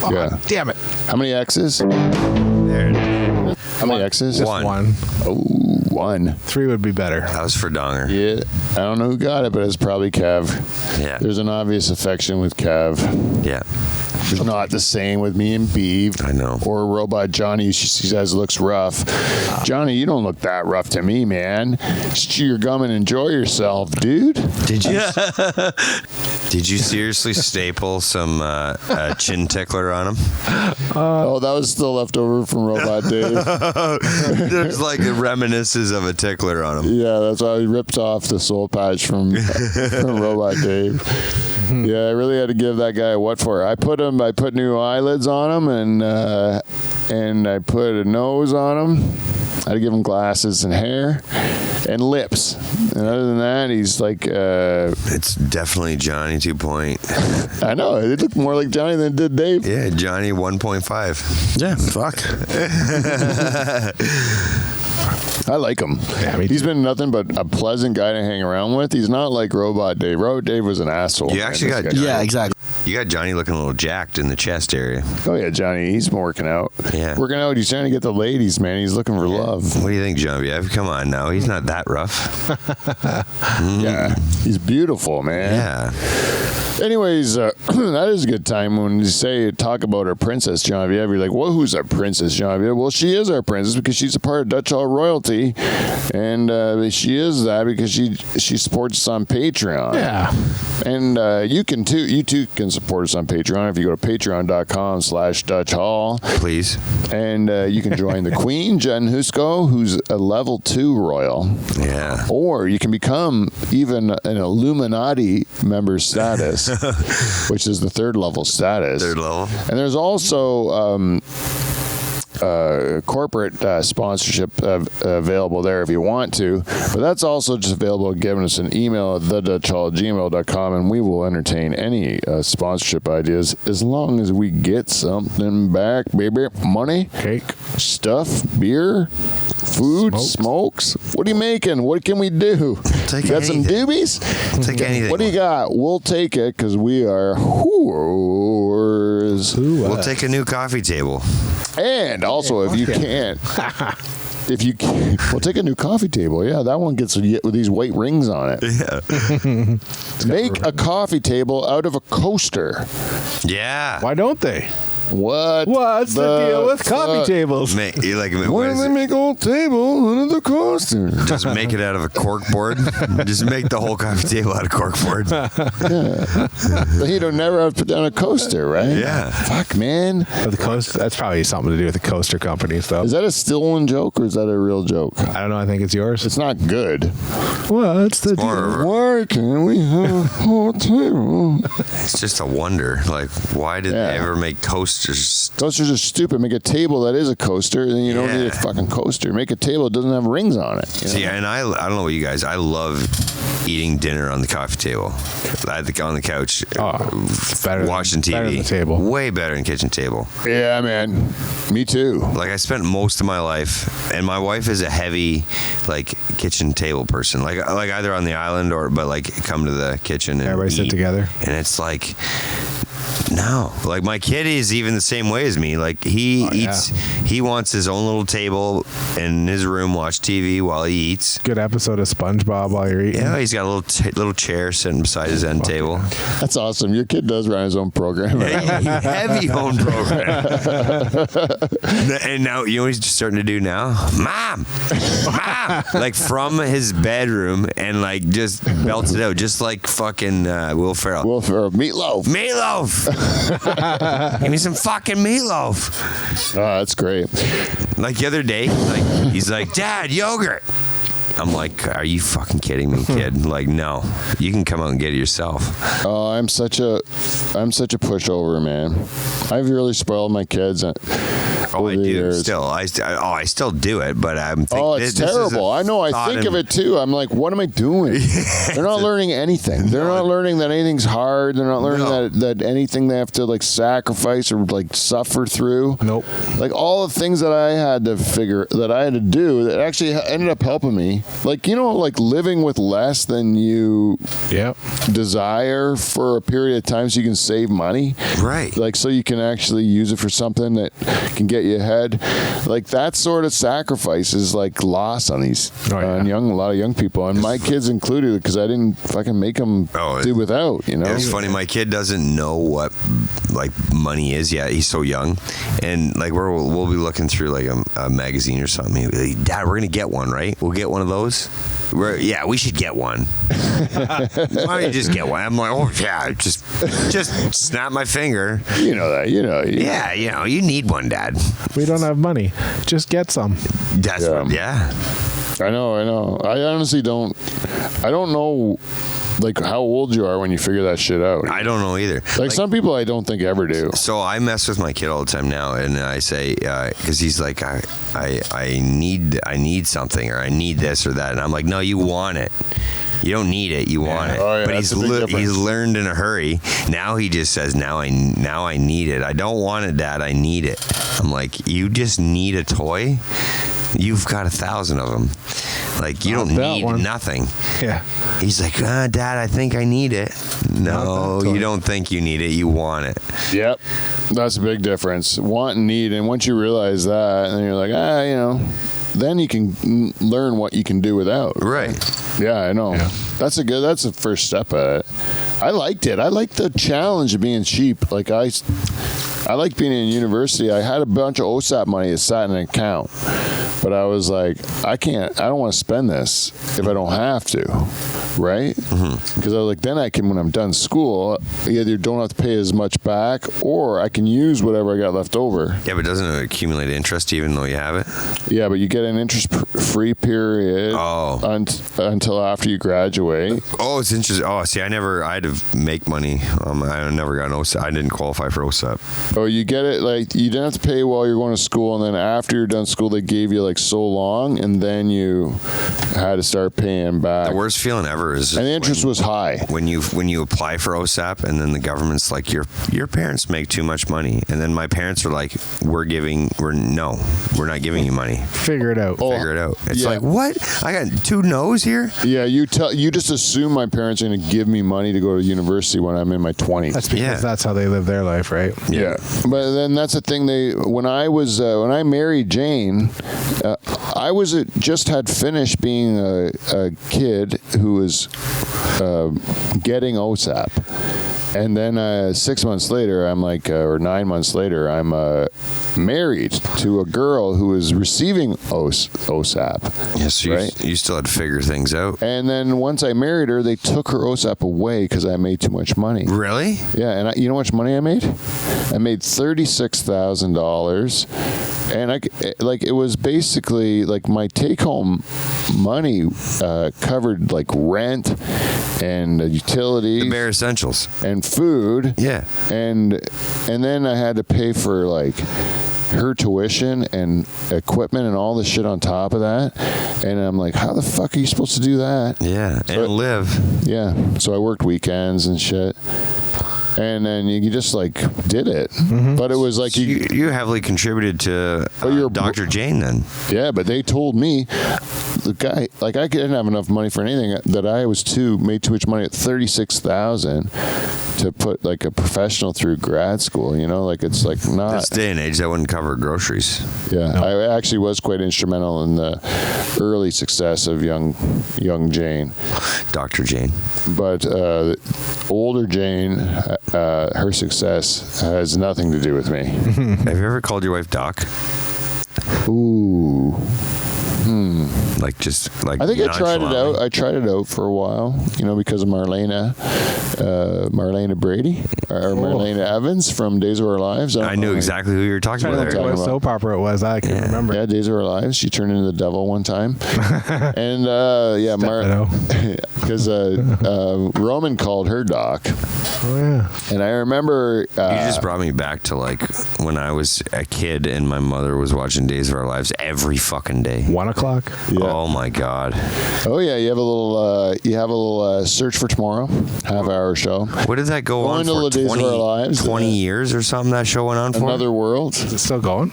Oh, Yeah. damn it. How many X's? There. How many X's? Just One. one. Oh, one. 3 would be better. That was for Donger. Yeah, I don't know who got it, but it's probably Kev. Yeah. There's an obvious affection with Kev. Yeah. There's not the same with me and Beeve. I know. Or Robot Johnny, she says looks rough. Johnny, you don't look that rough to me, man. Just chew your gum and enjoy yourself, dude. Did you? Did you seriously staple some chin tickler on him? Oh, that was still left over from Robot Dave. There's like reminiscences of a tickler on him. Yeah, that's why I ripped off the soul patch from Robot Dave. Yeah, I really had to give that guy a what for. I put new eyelids on him, and I put a nose on him. I had to give him glasses and hair and lips. And other than that, he's like, It's definitely Johnny 2.0. I know, it looked more like Johnny than it did Dave. Yeah, Johnny 1.5. Yeah, fuck. I like him. Yeah, me He's too. been nothing but a pleasant guy to hang around with. He's not like Robot Dave. Robot Dave was an asshole. You man. actually This got- guy- Yeah, exactly. You got Johnny looking a little jacked in the chest area. Oh yeah, Johnny. He's been working out. Yeah. Working out. He's trying to get the ladies, man. He's looking for love. What do you think, Genevieve? Come on now. He's not that rough. Yeah. He's beautiful, man. Yeah. Anyways, that is a good time when you talk about our princess Genevieve. You're like, well, who's our princess Genevieve? Well, she is our princess because she's a part of Dutch Hall royalty, and she is that because she supports us on Patreon. Yeah. And you can too. You too can support us on Patreon if you go to patreon.com/Dutch Hall. Please. And you can join the Queen, Jen Husko, who's a level 2 royal. Yeah. Or you can become even an Illuminati member status, which is the 3rd level status. 3rd level. And there's also corporate sponsorship available there if you want to. But that's also just available giving us an email at thedutchhall@gmail.com, and we will entertain any sponsorship ideas as long as we get something back, baby. Money, Cake. stuff, beer, food, smokes. What are you making? What can we do? Take You got some anything. doobies? Take anything. What do you got? We'll take it because we are whores. We'll take a new coffee table. And also, if you can't, we'll take a new coffee table. Yeah, that one gets with these white rings on it. Yeah. Make a coffee table out of a coaster. Yeah. Why don't they? What's the deal with coffee tables? You like Why what do is they it? make a whole table out of the coaster? Just make it out of a cork board. Just make the whole coffee table out of cork board. You don't never have to put down a coaster, right? Yeah. Fuck, man. But the coaster, that's probably something to do with the coaster companies, though. Is that a stolen joke or is that a real joke? I don't know. I think it's yours. It's not good. What's the deal? Or Why can't we have a whole table? it's just a wonder. Like, why did Yeah. they ever make coasters? Coasters are stupid. Make a table that is a coaster, then you don't Yeah. need a fucking coaster. Make a table that doesn't have rings on it. you know? See, and I don't know what you guys. I love eating dinner on the coffee table. On the couch, It's better watching than, TV. better than the table. Way better than kitchen table. Yeah, man. Me too. Like I spent most of my life, and my wife is a heavy, like kitchen table person. Like either on the island but like come to the kitchen and Everybody sit eat. together. And it's like, no, like my kid is even the same way as me. Like he eats, he wants his own little table in his room, watch TV while he eats. Good episode of SpongeBob while you're eating. Yeah, he's got a little chair sitting beside his end table. That's awesome. Your kid does run his own program. Heavy home program. And now, you know what he's just starting to do now? Mom! Like from his bedroom and like just belts it out, just like fucking Will Ferrell. Meatloaf. Meatloaf! Give me some fucking meatloaf. Oh, that's great. Like the other day, he's like, Dad, yogurt. I'm like, are you fucking kidding me, kid? Like, no, you can come out and get it yourself. Oh, I'm such a pushover, man. I've really spoiled my kids. Oh, I do still. I still do it, but I'm thinking. Oh, it's terrible. I know. I think of it too. I'm like, what am I doing? They're not learning anything. They're not learning that anything's hard. They're not learning that anything they have to like sacrifice or like suffer through. Nope. Like all the things that I had to do that actually ended up helping me. Like, you know, like living with less than you desire for a period of time so you can save money. Right. Like, so you can actually use it for something that can get you ahead. Like, that sort of sacrifice is like lost on these, on a lot of young people. And my kids included, because I didn't fucking make them do without, you know? It's funny. My kid doesn't know what like money is yet. He's so young. And like, we'll be looking through like a magazine or something. He'll be like, Dad, we're going to get one, right? We'll get one of those. We should get one. Why don't you just get one? I'm like, oh yeah, just snap my finger. You know that. You know. Yeah, you know, you need one, Dad. We don't have money. Just get some. That's I know. I honestly don't. I don't know. Like how old you are when you figure that shit out. I don't know either. Like some people I don't think ever do. So I mess with my kid all the time now, and I say, because he's like, I need something, or I need this or that, and I'm like, no, you want it. You don't need it. You want it. Oh, yeah, but he's learned in a hurry. Now he just says, now I need it. I don't want it, Dad. I need it. I'm like, you just need a toy? You've got 1,000 of them. Like, you don't need nothing. Yeah. He's like, Dad, I think I need it. No, you don't think you need it. You want it. Yep. That's a big difference. Want and need. And once you realize that, and then you're like, you know, then you can learn what you can do without. Right. Yeah, I know. Yeah. That's the first step at it. I liked it. I liked the challenge of being cheap. Like I like being in university. I had a bunch of OSAP money that sat in an account. But I was like, I don't want to spend this if I don't have to, right? Because I was like, then I can, when I'm done school, either don't have to pay as much back, or I can use whatever I got left over. Yeah, but doesn't it accumulate interest even though you have it? Yeah, but you get an interest-free period until after you graduate. Oh, it's interesting. Oh, see, I had to make money. I never got an OSAP. I didn't qualify for OSAP. Oh, you get it, like, you didn't have to pay while you're going to school, and then after you're done school, they gave you, like, so long, and then you had to start paying back. The worst feeling ever is, and the interest was high when you apply for OSAP, and then the government's like, your parents make too much money, and then my parents are like, we're not giving you money. Figure it out. It's like, what? I got 2 no's here. Yeah, you just assume my parents are going to give me money to go to university when I'm in my 20s. That's because that's how they live their life, right? Yeah. But then that's the thing. When I married Jane, I just had finished being a kid who was getting OSAP, and then 6 months later, I'm like, or 9 months later, I'm married to a girl who is receiving OSAP. Yes, right? You still had to figure things out. And then once I married her, they took her OSAP away because I made too much money. Really? Yeah, and you know how much money I made? I made $36,000. And it was basically like my take-home money covered like rent and utilities, the bare essentials, and food. Yeah, and then I had to pay for like her tuition and equipment and all the shit on top of that. And I'm like, how the fuck are you supposed to do that? Yeah, and live. Yeah, so I worked weekends and shit. And then you just like did it, but it was like you heavily contributed to Dr. Jane then. Yeah, but they told me the guy, like, I didn't have enough money for anything, that I made too much money at $36,000 to put like a professional through grad school. You know, like it's like not this day and age that wouldn't cover groceries. Yeah, no. I actually was quite instrumental in the early success of young Jane, Dr. Jane. But older Jane, her success has nothing to do with me. Have you ever called your wife Doc? Ooh. Like just like I think I tried it nonchalantly? out. I tried it out for a while, because of Marlena Brady or Marlena Evans from Days of Our Lives. I knew exactly who you were talking I don't about know there. what soap opera it was. I can't remember. Yeah, Days of Our Lives. She turned into the devil one time, and because Roman called her Doc, Oh, yeah. and I remember You just brought me back to like when I was a kid and my mother was watching Days of Our Lives every fucking day. 1 o'clock. Oh my god! oh yeah, you have a little Search for Tomorrow half-hour show. What did that go on Going to for? the Days of Our Lives, 20 years or something that show went on for? Another World. Is it still going?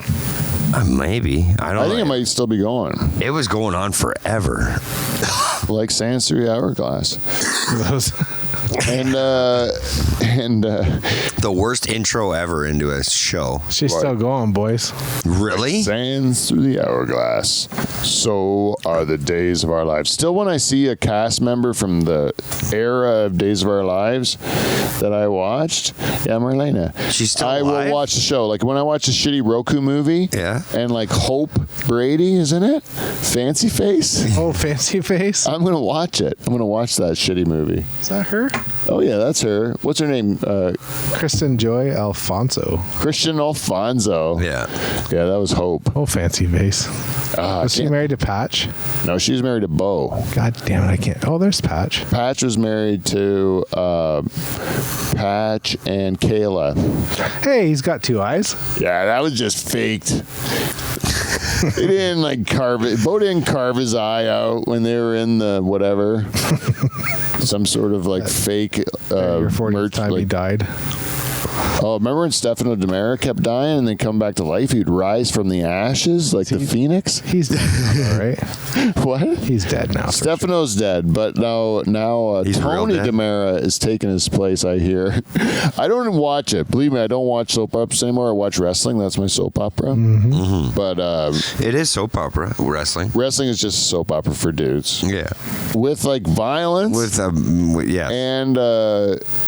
Maybe. I don't I think know. it might still be going, It was going on forever. like Sands Through the Hourglass. Those- and The worst intro ever into a show. She's still going, boys. Really? sands through the hourglass. So are the Days of Our Lives. Still, when I see a cast member from the era of Days of Our Lives that I watched, Marlena, She's still I alive? will watch the show. Like when I watch a shitty Roku movie, Yeah. and like Hope Brady is in it, Fancy Face. Oh, Fancy Face. I'm gonna watch it. I'm gonna watch that shitty movie. Is that her? Oh yeah, that's her. What's her name? Kristen Joy Alfonso. Christian Alfonso. Yeah. Yeah, that was Hope. Oh, Fancy Face. Ah, I Was she can't- married to Patch? No, she's married to Bo. God damn it, I can't. Oh, there's Patch. Patch was married to Patch and Kayla. Hey, he's got 2 eyes. Yeah, that was just faked. They didn't like carve it. Bo didn't carve his eye out when they were in the whatever. Some sort of like fake Your 40th merch. time he Like, died. oh, remember when Stefano DiMera kept dying and then come back to life? He'd rise from the ashes like the phoenix. He's dead now, right? What? He's dead now. Stefano's dead, but now He's real Tony dead? DiMera is taking his place, I hear. I don't watch it. Believe me, I don't watch soap operas anymore. I watch wrestling. That's my soap opera. Mm-hmm. But It is soap opera wrestling. wrestling is just a soap opera for dudes. Yeah. With like violence Yeah. and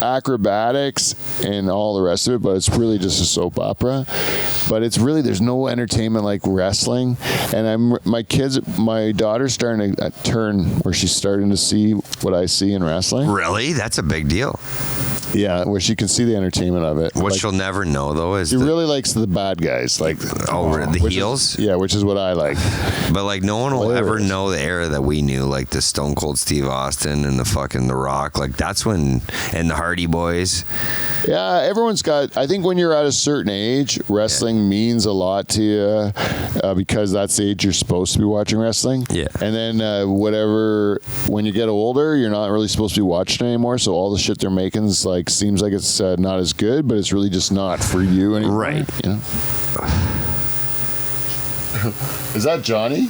acrobatics and all the rest of it, but it's really just a soap opera. But it's really, there's no entertainment like wrestling. And my daughter's starting to turn where she's starting to see what I see in wrestling. Really? That's a big deal. Yeah, where she can see the entertainment of it. What Like, she'll never know though is she really likes the bad guys, like the which is- heels. yeah, which is what I like. But like no one will ever Hilarious. know the era that we knew, like the Stone Cold Steve Austin and the fucking The Rock. Like that's when, and the Hardy Boys. Yeah, everyone's got. I think when you're at a certain age, wrestling means a lot to you because that's the age you're supposed to be watching wrestling. Yeah. And then when you get older, you're not really supposed to be watching anymore. So all the shit they're making is like seems like it's not as good, but it's really just not for you anymore. Right. You know? Is that Johnny?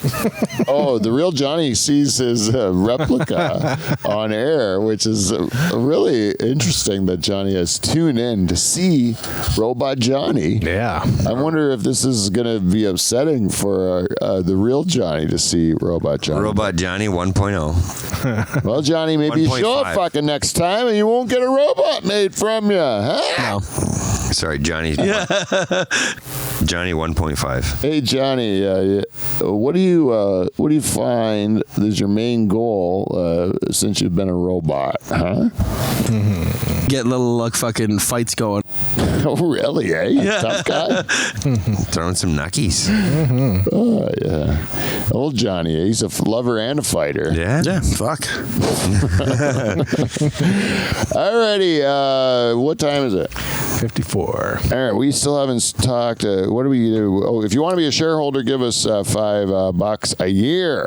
Oh, the real Johnny sees his replica on air, which is really interesting that Johnny has tuned in to see Robot Johnny. Yeah. I wonder if this is going to be upsetting for the real Johnny to see Robot Johnny. Robot Johnny 1.0. Well, Johnny, maybe you show up 1.5. fucking next time and you won't get a robot made from you. Huh? Sorry, Johnny. Johnny 1.5. Hey Johnny, what do you find is your main goal since you've been a robot? Huh? Get little fucking fights going. Oh really? Eh? Tough guy. Throwing some knuckies. Oh yeah. Old Johnny. He's a lover and a fighter. Yeah. Yeah, fuck. Alrighty. What time is it? 54. All right, we still haven't talked. What do we do? Oh, if you want to be a shareholder, give us $5 a year,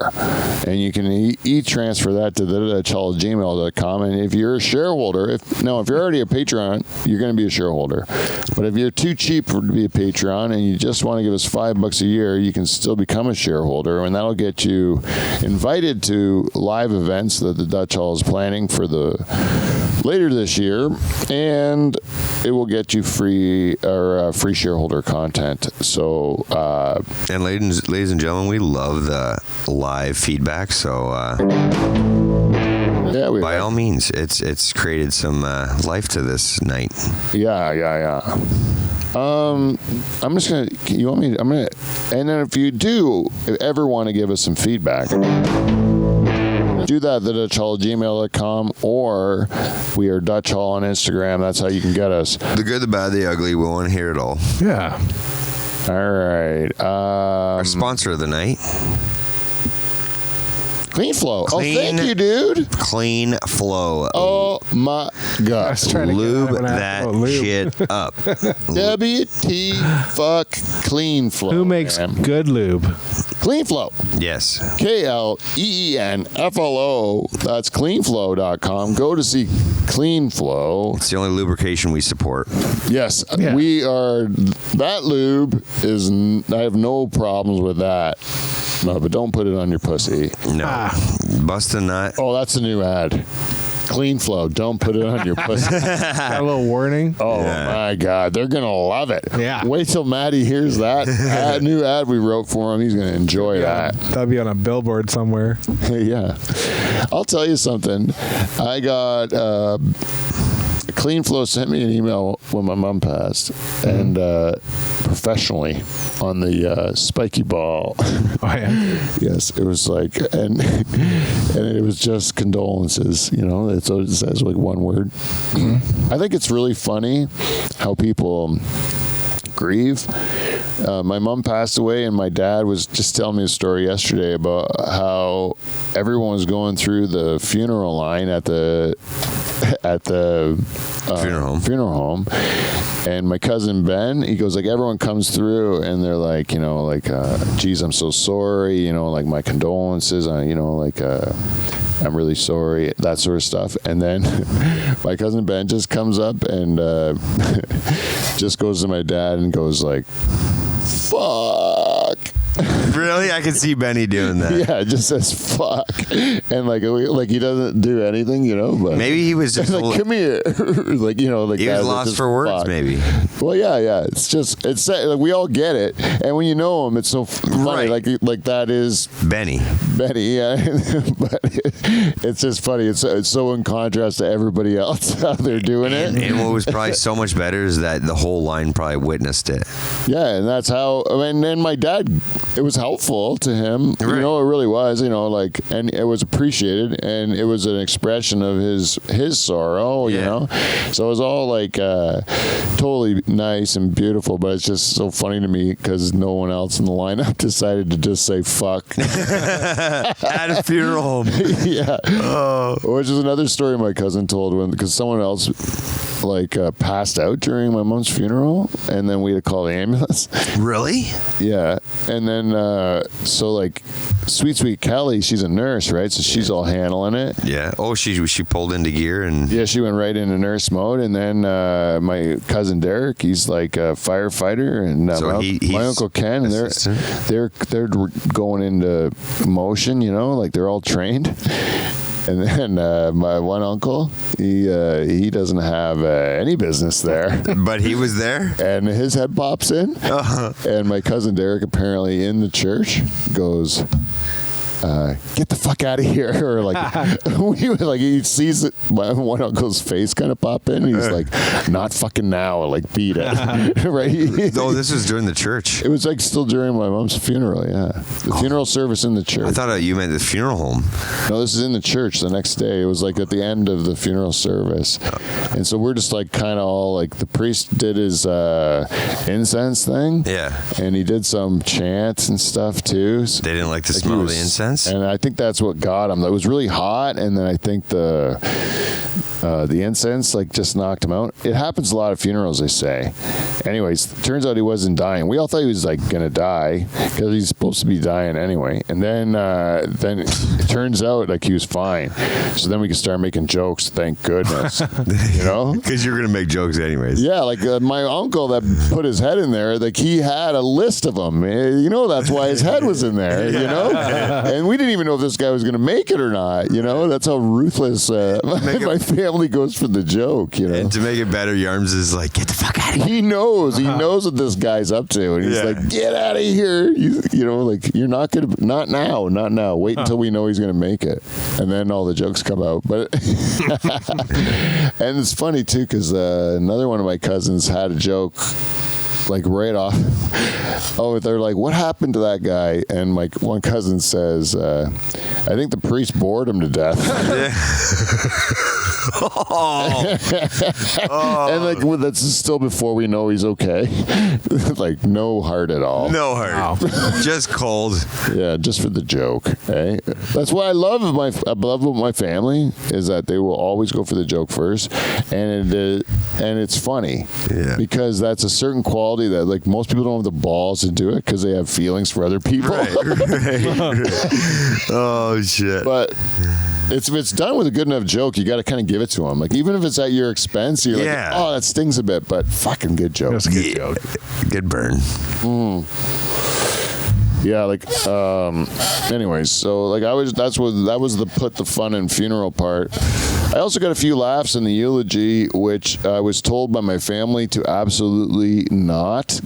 and you can e-transfer that to the@gmail.com. And if you're a shareholder, if you're already a Patreon, you're going to be a shareholder. But if you're too cheap to be a Patreon and you just want to give us $5 a year, you can still become a shareholder, and that'll get you invited to live events that the Dutch Hall is planning for later this year, and it will get you free shareholder content. So And ladies and gentlemen, we love the live feedback. So yeah, by all means, it's created some life to this night. yeah. I'm just gonna. You want me? I'm gonna. And then if you do ever want to give us some feedback, do that at thedutchhall@gmail.com, or we are Dutch Hall on Instagram. That's how you can get us. The good, the bad, the ugly. We want to hear it all. Yeah. All right. Our sponsor of the night, Clean Flow. Clean- Oh, thank you, dude. Clean Flow. Oh my I God. was trying to Lube get that lube. shit up. WT fuck Clean Flow. Who makes man. good lube? Clean Flow? Yes. KLEENFLO. That's cleanflow.com. Go to see Clean Flow. It's the only lubrication we support. Yes, Yeah. we are. That lube is. I have no problems with that. No, but don't put it on your pussy. No. Bust a nut. Oh, that's a new ad. Clean Flow. Don't put it on your pussy. Got a little warning. Oh Yeah. my God, they're gonna love it. Yeah. Wait till Maddie hears that new ad we wrote for him. He's gonna enjoy that. That'd be on a billboard somewhere. Yeah. I'll tell you something. I got Clean Flow sent me an email when my mom passed, and professionally on the spiky ball. Oh yeah. Yes, it was like, and it was just condolences. You know, it says like one word. I think it's really funny how people grieve. My mom passed away, and my dad was just telling me a story yesterday about how everyone was going through the funeral line at the funeral home. And my cousin Ben, he goes like, everyone comes through and they're like, you know, like, geez, I'm so sorry, you know, like my condolences, you know, like, I'm really sorry, that sort of stuff. And then my cousin Ben just comes up and just goes to my dad and goes like, fuck. Really? I can see Benny doing that. Yeah, it just says fuck. And like he doesn't do anything, you know, but Maybe he was just like, come here. Like, you know, like he was that, lost just for words, fuck. maybe. Well, yeah. It's like we all get it, and when you know him, it's so funny. Right. Like that is Benny. Betty, yeah. But it's just funny. It's so in contrast to everybody else how they're doing it. And what was probably so much better is that the whole line probably witnessed it. Yeah, and that's how. And then my dad, it was helpful to him. Right. You know, it really was. You know, like, and it was appreciated, and it was an expression of his sorrow. You Yeah. know, so it was all like totally nice and beautiful. But it's just so funny to me because no one else in the lineup decided to just say fuck. At a funeral home. Yeah. Which is another story my cousin told because someone else like passed out during my mom's funeral, and then we had to call the ambulance. Really? Yeah, and then so like sweet Kelly, she's a nurse, right? So she's all handling it. Yeah. Oh, she pulled into gear and Yeah, she went right into nurse mode, and then my cousin Derek, he's like a firefighter, and So he's my uncle Ken, and assistant? they're going into motion, you know, like they're all trained. And then my one uncle, he doesn't have any business there. but he was there. And his head pops in, and my cousin Derek, apparently in the church, goes, "Get the fuck out of here!" Or like, he sees my one uncle's face kind of pop in, and he's like, "Not fucking now!" Like, beat it, right? Oh, this was during the church. It was like still during my mom's funeral. Yeah, the funeral service in the church. I thought you meant the funeral home. No, this is in the church the next day. It was like at the end of the funeral service. And so we're just like kind of all like, the priest did his incense thing. Yeah. And he did some chants and stuff too. They didn't like the Like, smell he of the was- incense. And I think that's what got him. It was really hot, and then I think the incense like just knocked him out. It happens a lot of funerals, they say. Anyways, turns out he wasn't dying. We all thought he was like gonna die because he's supposed to be dying anyway. And then it turns out like he was fine. So then we could start making jokes. Thank goodness, you know. Because you're gonna make jokes anyways. Yeah, like my uncle that put his head in there, like he had a list of them. You know, that's why his head was in there, you know? And we didn't even know if this guy was going to make it or not, you know? That's how ruthless my family goes for the joke, you know? And to make it better, Yarms is like, get the fuck out of here. He knows what this guy's up to. And he's Yeah. like, get out of here. You know, like, you're not going to, not now. Wait until we know he's going to make it. And then all the jokes come out. But, and it's funny too, because another one of my cousins had a joke like right off. Oh, they're like, what happened to that guy? And my one cousin says, I think the priest bored him to death. And like, well, that's still before we know he's okay. Like, no heart at all. No heart. Just cold. Yeah, just for the joke. Eh? That's what I love about my family is that they will always go for the joke first, and it's funny. Yeah. Because that's a certain quality that like most people don't have the balls to do it because they have feelings for other people. Right. Oh shit. But if it's done with a good enough joke, you got to kind of give it to them. Like even if it's at your expense, you're Yeah. like, oh, that stings a bit, but fucking good joke. That's a good joke. Good burn. Yeah, like anyways, so like that was the put the fun in funeral part. I also got a few laughs in the eulogy, which I was told by my family to absolutely not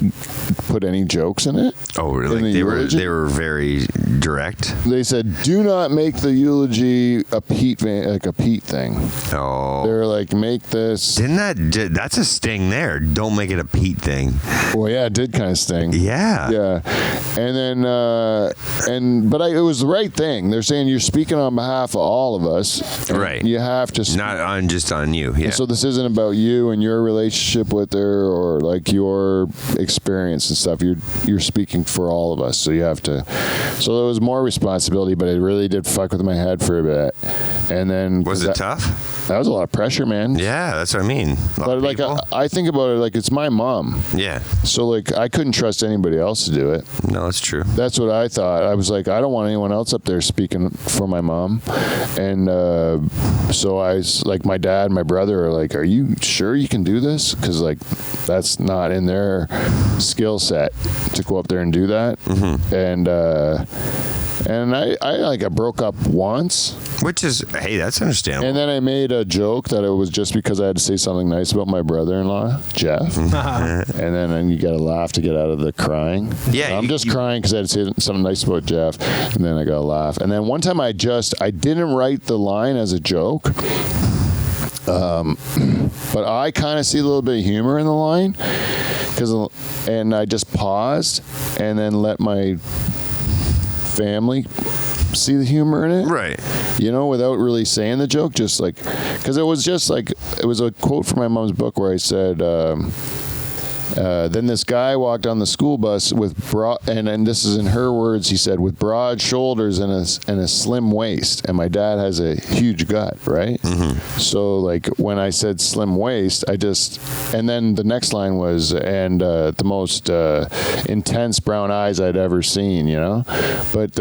put any jokes in it. Oh, In really? the eulogy. They were very direct. They said, do not make the eulogy a Pete thing. Oh. They're like, make this. That's a sting there. Don't make it a Pete thing. Well, yeah, it did kind of sting. Yeah. Yeah, and then it was the right thing. They're saying you're speaking on behalf of all of us. and Right. You have to. Not just on you. Yeah. So this isn't about you and your relationship with her or like your experience and stuff. You're speaking for all of us, so you have to. So there was more responsibility, but it really did fuck with my head for a bit. And then Was it tough? That was a lot of pressure, man. Yeah, that's what I mean. But like I think about it like it's my mom. Yeah. So like I couldn't trust anybody else to do it. No, that's true. That's what I thought. I was like, I don't want anyone else up there speaking for my mom. And so I was like, my dad and my brother are like, are you sure you can do this? Because like that's not in their skill set to go up there and do that. Mm-hmm. And I broke up once. Which is, hey, that's understandable. And then I made a joke that it was just because I had to say something nice about my brother-in-law, Jeff. And then you got to laugh to get out of the crying. Yeah, I'm just crying because I had to say something nice about Jeff, and then I got to laugh. And then one time I didn't write the line as a joke. But I kind of see a little bit of humor in the line, and I just paused and then let my family see the humor in it, Right. You know, without really saying the joke, just like, because it was a quote from my mom's book where I said, then this guy walked on the school bus with and this is in her words, he said, with broad shoulders and a slim waist. And my dad has a huge gut, right? Mm-hmm. So like when I said slim waist, and then the next line was, and the most intense brown eyes I'd ever seen, you know? But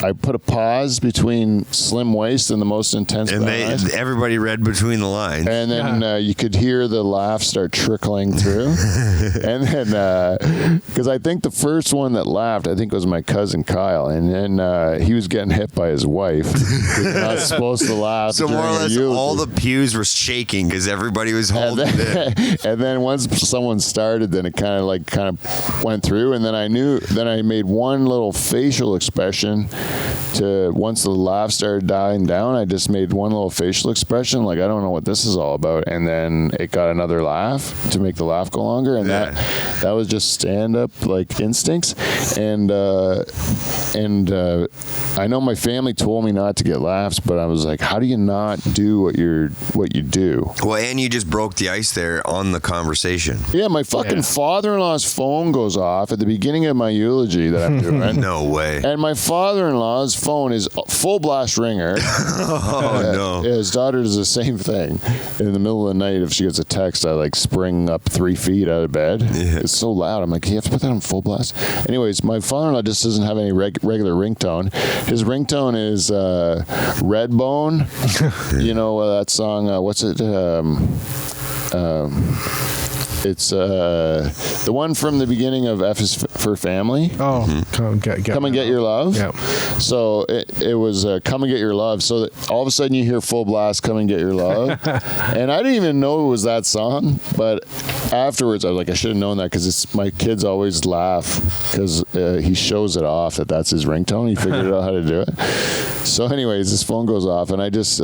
I put a pause between slim waist and the most intense brown eyes. Everybody read between the lines. And then you could hear the laugh start trickling through. And then, because I think the first one that laughed, I think was my cousin Kyle. And then he was getting hit by his wife. He's not supposed to laugh. So more or less all the pews were shaking because everybody was holding it. And then once someone started, then it kind of went through. And then I made one little facial expression once the laugh started dying down, I just made one little facial expression, like, I don't know what this is all about. And then it got another laugh to make the laugh go longer. And that was just stand-up, like, instincts. And I know my family told me not to get laughs, but I was like, how do you not do what you do? Well, and you just broke the ice there on the conversation. Yeah, my fucking father-in-law's phone goes off at the beginning of my eulogy that I'm doing. No way. And my father-in-law's phone is full blast ringer. Oh, no. Yeah, his daughter does the same thing. In the middle of the night, if she gets a text, I like spring up 3 feet out of bed. Yeah. It's so loud. I'm like, you have to put that on full blast? Anyways, my father-in-law just doesn't have any regular ringtone. His ringtone is Redbone. You know that song, what's it? It's the one from the beginning of F is for Family. Oh, come and get your love. Yep. So it was Come and Get Your Love. So that all of a sudden you hear full blast Come and Get Your Love. And I didn't even know it was that song, but afterwards I was like, I should have known that, because my kids always laugh because he shows it off that's his ringtone. He figured out how to do it. So anyways, his phone goes off, and I just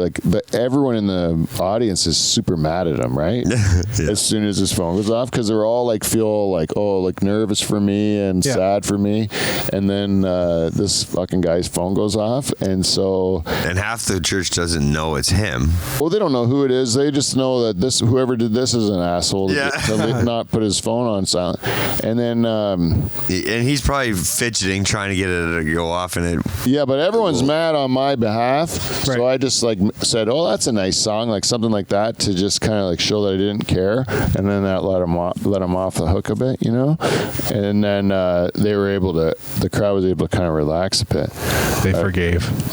everyone in the audience is super mad at him, right? Yeah. As soon as his phone goes off because they're all like feel like nervous for me and sad for me, and then this fucking guy's phone goes off, and half the church doesn't know it's him. Well, they don't know who it is. They just know that whoever did this is an asshole to not put his phone on silent, and then and he's probably fidgeting trying to get it to go off, and it. Yeah, but everyone's mad on my behalf, so I just like said, "Oh, that's a nice song," like something like that, to just kind of like show that I didn't care, and then that let him off the hook a bit, you know. And then the crowd was able to kind of relax a bit. They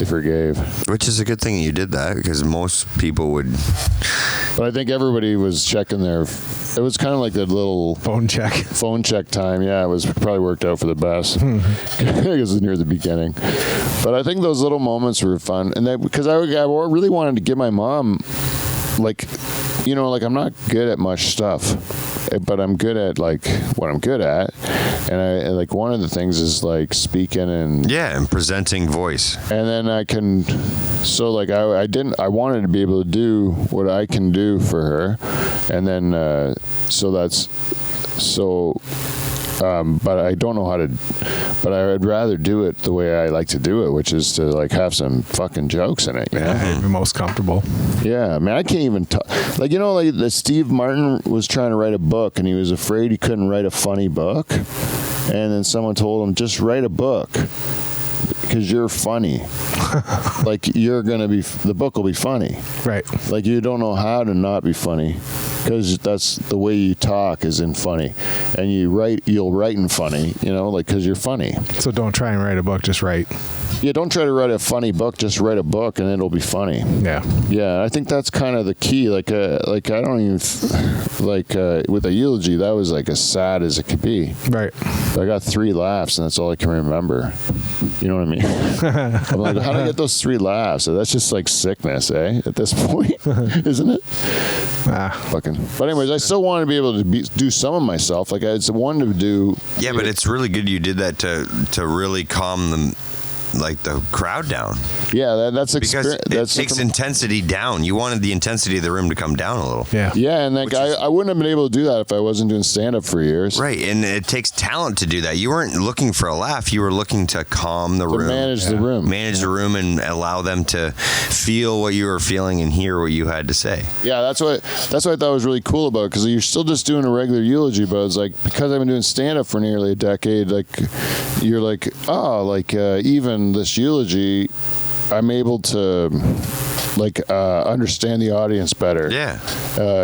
forgave. Which is a good thing you did that, because most people would. But I think everybody was checking their. It was kind of like that little phone check time. Yeah, it was probably worked out for the best because it was near the beginning. But I think those little moments were fun, and because I really wanted to give my mom, like, you know, like I'm not good at much stuff, but I'm good at like what I'm good at, and I like one of the things is like speaking and presenting voice, and then I can. So like I wanted to be able to do what I can do for her, and then but I don't know how to. But I'd rather do it the way I like to do it, which is to like have some fucking jokes in it. You know? Be most comfortable. Yeah, I mean, I can't even talk. Like, you know, like the Steve Martin was trying to write a book, and he was afraid he couldn't write a funny book, and then someone told him, just write a book. Because you're funny. Like, the book will be funny. Right. Like, you don't know how to not be funny. Because that's the way you talk is in funny. And you'll write in funny, you know, like, because you're funny. So don't try and write a book, just write. Yeah, don't try to write a funny book. Just write a book, and it'll be funny. Yeah. Yeah, I think that's kind of the key. Like I don't even with a eulogy, that was like as sad as it could be. Right. I got 3 laughs, and that's all I can remember. You know what I mean? I'm like, how do I get those 3 laughs? So that's just like sickness, eh? At this point, isn't it? Fucking. But anyways, I still want to be able to do some of myself. Like I wanted to do. Yeah, but it's really good you did that to really calm them. Like the crowd down. Yeah, that's because it takes intensity down. You wanted the intensity of the room to come down a little. Yeah. Yeah, and like I wouldn't have been able to do that if I wasn't doing stand-up for years. Right, and it takes talent to do that. You weren't looking for a laugh. You were looking to calm the room. Manage the room. Manage the room and allow them to feel what you were feeling and hear what you had to say. Yeah, that's what I thought was really cool about it, because you're still just doing a regular eulogy, but it's like, because I've been doing stand-up for nearly a decade, like, you're like, even this eulogy, I'm able to understand the audience better. Yeah.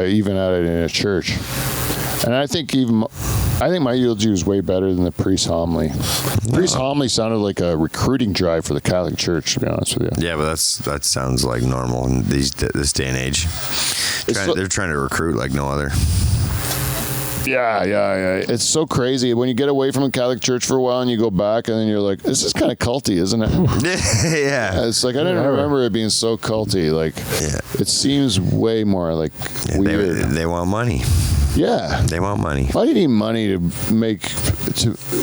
Even at it in a church, and I think my eulogy was way better than the priest homily. Priest homily sounded like a recruiting drive for the Catholic Church, to be honest with you. Yeah, but that sounds like normal in this day and age. They're trying to recruit like no other. Yeah. It's so crazy when you get away from the Catholic Church for a while and you go back, and then you're like, this is kind of culty, isn't it? Yeah. It's like, I didn't remember it being so culty. Like, it seems way more like weird. They want money. Yeah. They want money. Why do you need money to make...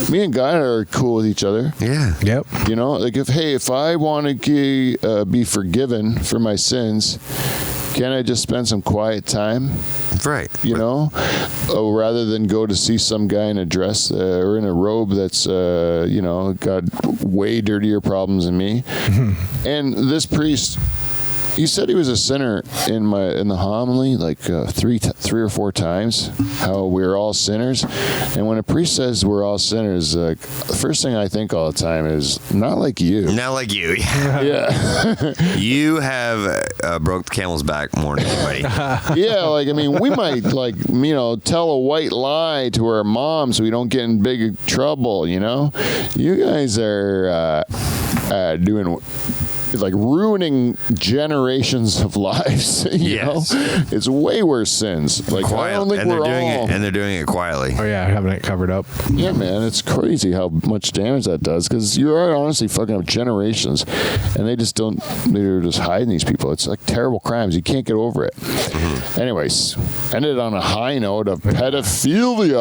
me and Guy are cool with each other. Yeah. Yep. You know, like if I want to be forgiven for my sins, can't I just spend some quiet time? Right. You know, rather than go to see some guy in a dress or in a robe that's, got way dirtier problems than me. And this priest, he said he was a sinner in the homily like 3 or 4 times, how we're all sinners. And when a priest says we're all sinners, the first thing I think all the time is, not like you. Not like you. Yeah. You have broke the camel's back more than anybody. Yeah, like, I mean, we might, like, you know, tell a white lie to our mom so we don't get in big trouble, you know? You guys are doing... like ruining generations of lives. You know, it's way worse sins. Like, I don't think they're doing it quietly. Oh yeah, having it covered up. Yeah, man, it's crazy how much damage that does, because you are honestly fucking up generations, and they're just hiding these people. It's like terrible crimes. You can't get over it. Mm-hmm. Anyways, ended on a high note of pedophilia.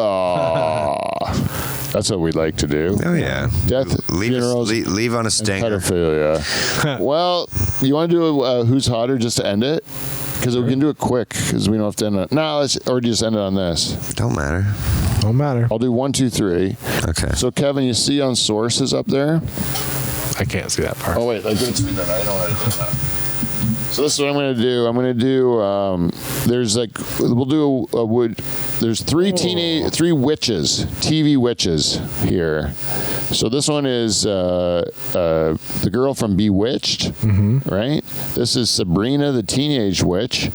That's what we like to do. Oh yeah, death, funerals, leave on a stinger. Pedophilia. Well, you want to do a Who's Hotter just to end it? Because we can do it quick. Because we don't have to end it. No, or just end it on this. Don't matter. Don't matter. I'll do 1, 2, 3. Okay. So Kevin, you see on sources up there? I can't see that part. Oh wait, give it to me then. I know how to do that. So this is what I'm going to do. I'm going to do. There's we'll do a wood. There's three witches, TV witches here. So this one is the girl from Bewitched, right? This is Sabrina the Teenage Witch,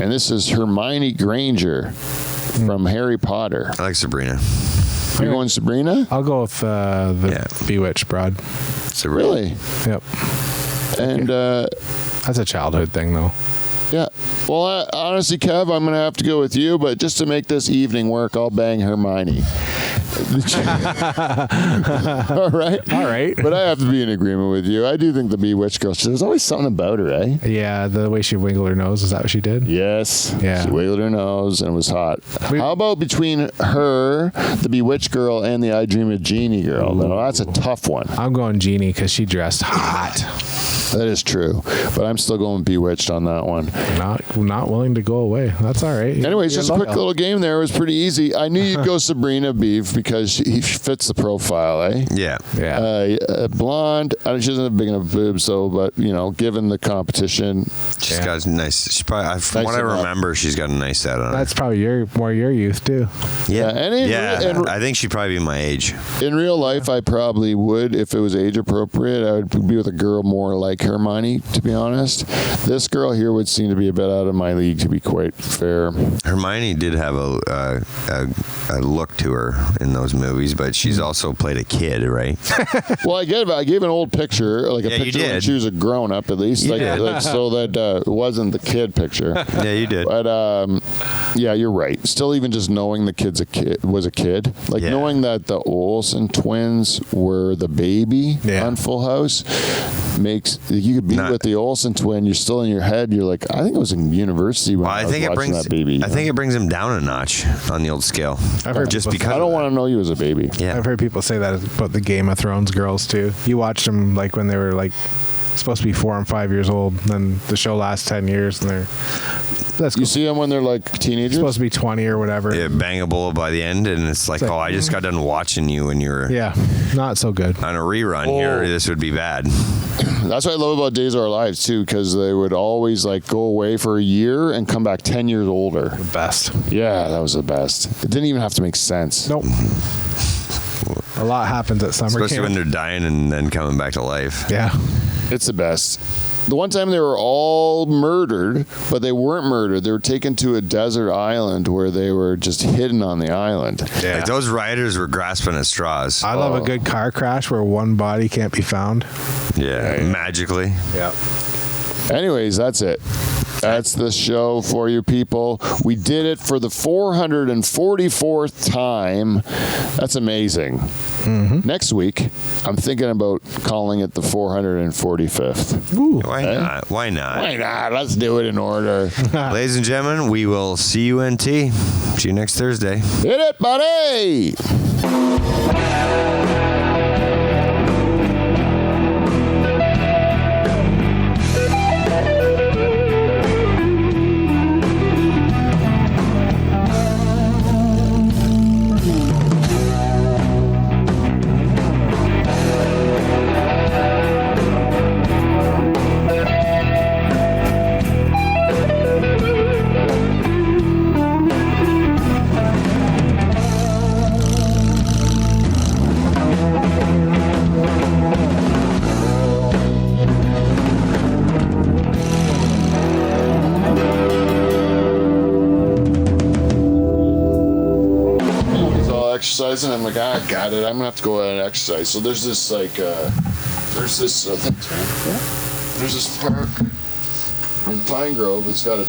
and this is Hermione Granger from Harry Potter. I like Sabrina. You're going Sabrina? I'll go with the Bewitched broad. Sabrina. Really? Yep. And That's a childhood thing, though. yeah. Well, honestly, Kev, I'm going to have to go with you, but just to make this evening work, I'll bang Hermione. All right. All right. But I have to be in agreement with you. I do think the Bewitched girl, there's always something about her, eh? Yeah, the way she wiggled her nose, is that what she did? Yes. Yeah. She wiggled her nose and it was hot. How about between her, the Bewitched girl, and the I Dream of Jeannie girl? No, that's a tough one. I'm going Jeannie because she dressed hot. That is true. But I'm still going Bewitched on that one. Not willing to go away. That's all right. Anyways, You're just a quick loyal. little game there. It was pretty easy. I knew you'd go Sabrina Beef because she fits the profile, eh? Yeah. Yeah. Blonde. She doesn't have big enough boobs, though, but, given the competition. She's got nice. She probably, from what I remember, she's got a nice set on her. That's probably more your youth, too. Yeah. And I think she'd probably be my age. in real life, I probably would, if it was age appropriate, I would be with a girl more like Hermione, to be honest. This girl here would seem to be a bit out of my league, to be quite fair. Hermione did have a look to her in those movies, but she's also played a kid, right? Well, I gave an old picture, like a Yeah, you picture when did. she was a grown up, at least, like so that it wasn't the kid picture. Yeah, you did. But yeah, you're right. Still, even just knowing the kid's was a kid, like Yeah. knowing that the Olsen twins were the baby on Full House, makes you could be with the Olsen twin. You're still in your head. You're like, I think I was in university when I was watching that baby. I think it brings him down a notch on the old scale. I've heard Just people because I don't want to know you as a baby. Yeah. I've heard people say that about the Game of Thrones girls, too. You watched them, like, when they were, like, supposed to be 4 and 5 years old, and then the show lasts 10 years, and that's You cool. see them when they're like teenagers. Supposed to be 20 or whatever. Yeah, bangable by the end, and it's like, I just got done watching you when you were Yeah, not so good. on a rerun here. This would be bad. That's what I love about Days of Our Lives too, because they would always like go away for a year and come back 10 years older. The best. Yeah, that was the best. It didn't even have to make sense. Nope. A lot happens at summer Especially camp. when they're dying and then coming back to life. Yeah. It's the best. The one time they were all murdered, but they weren't murdered. They were taken to a desert island where they were just hidden on the island. Yeah. Like those riders were grasping at straws. I love a good car crash where one body can't be found. Yeah, magically. Yeah. Anyways, that's it. That's the show for you people. We did it for the 444th time. That's amazing. Next week, I'm thinking about calling it the 445th. Ooh. Why not? Why not? Why not? Let's do it in order. Ladies and gentlemen, we will see you NT. See you next Thursday. Hit it, buddy! Exercising, I'm like, I got it. I'm gonna have to go out and exercise. So there's this there's this park in Pine Grove. It's got a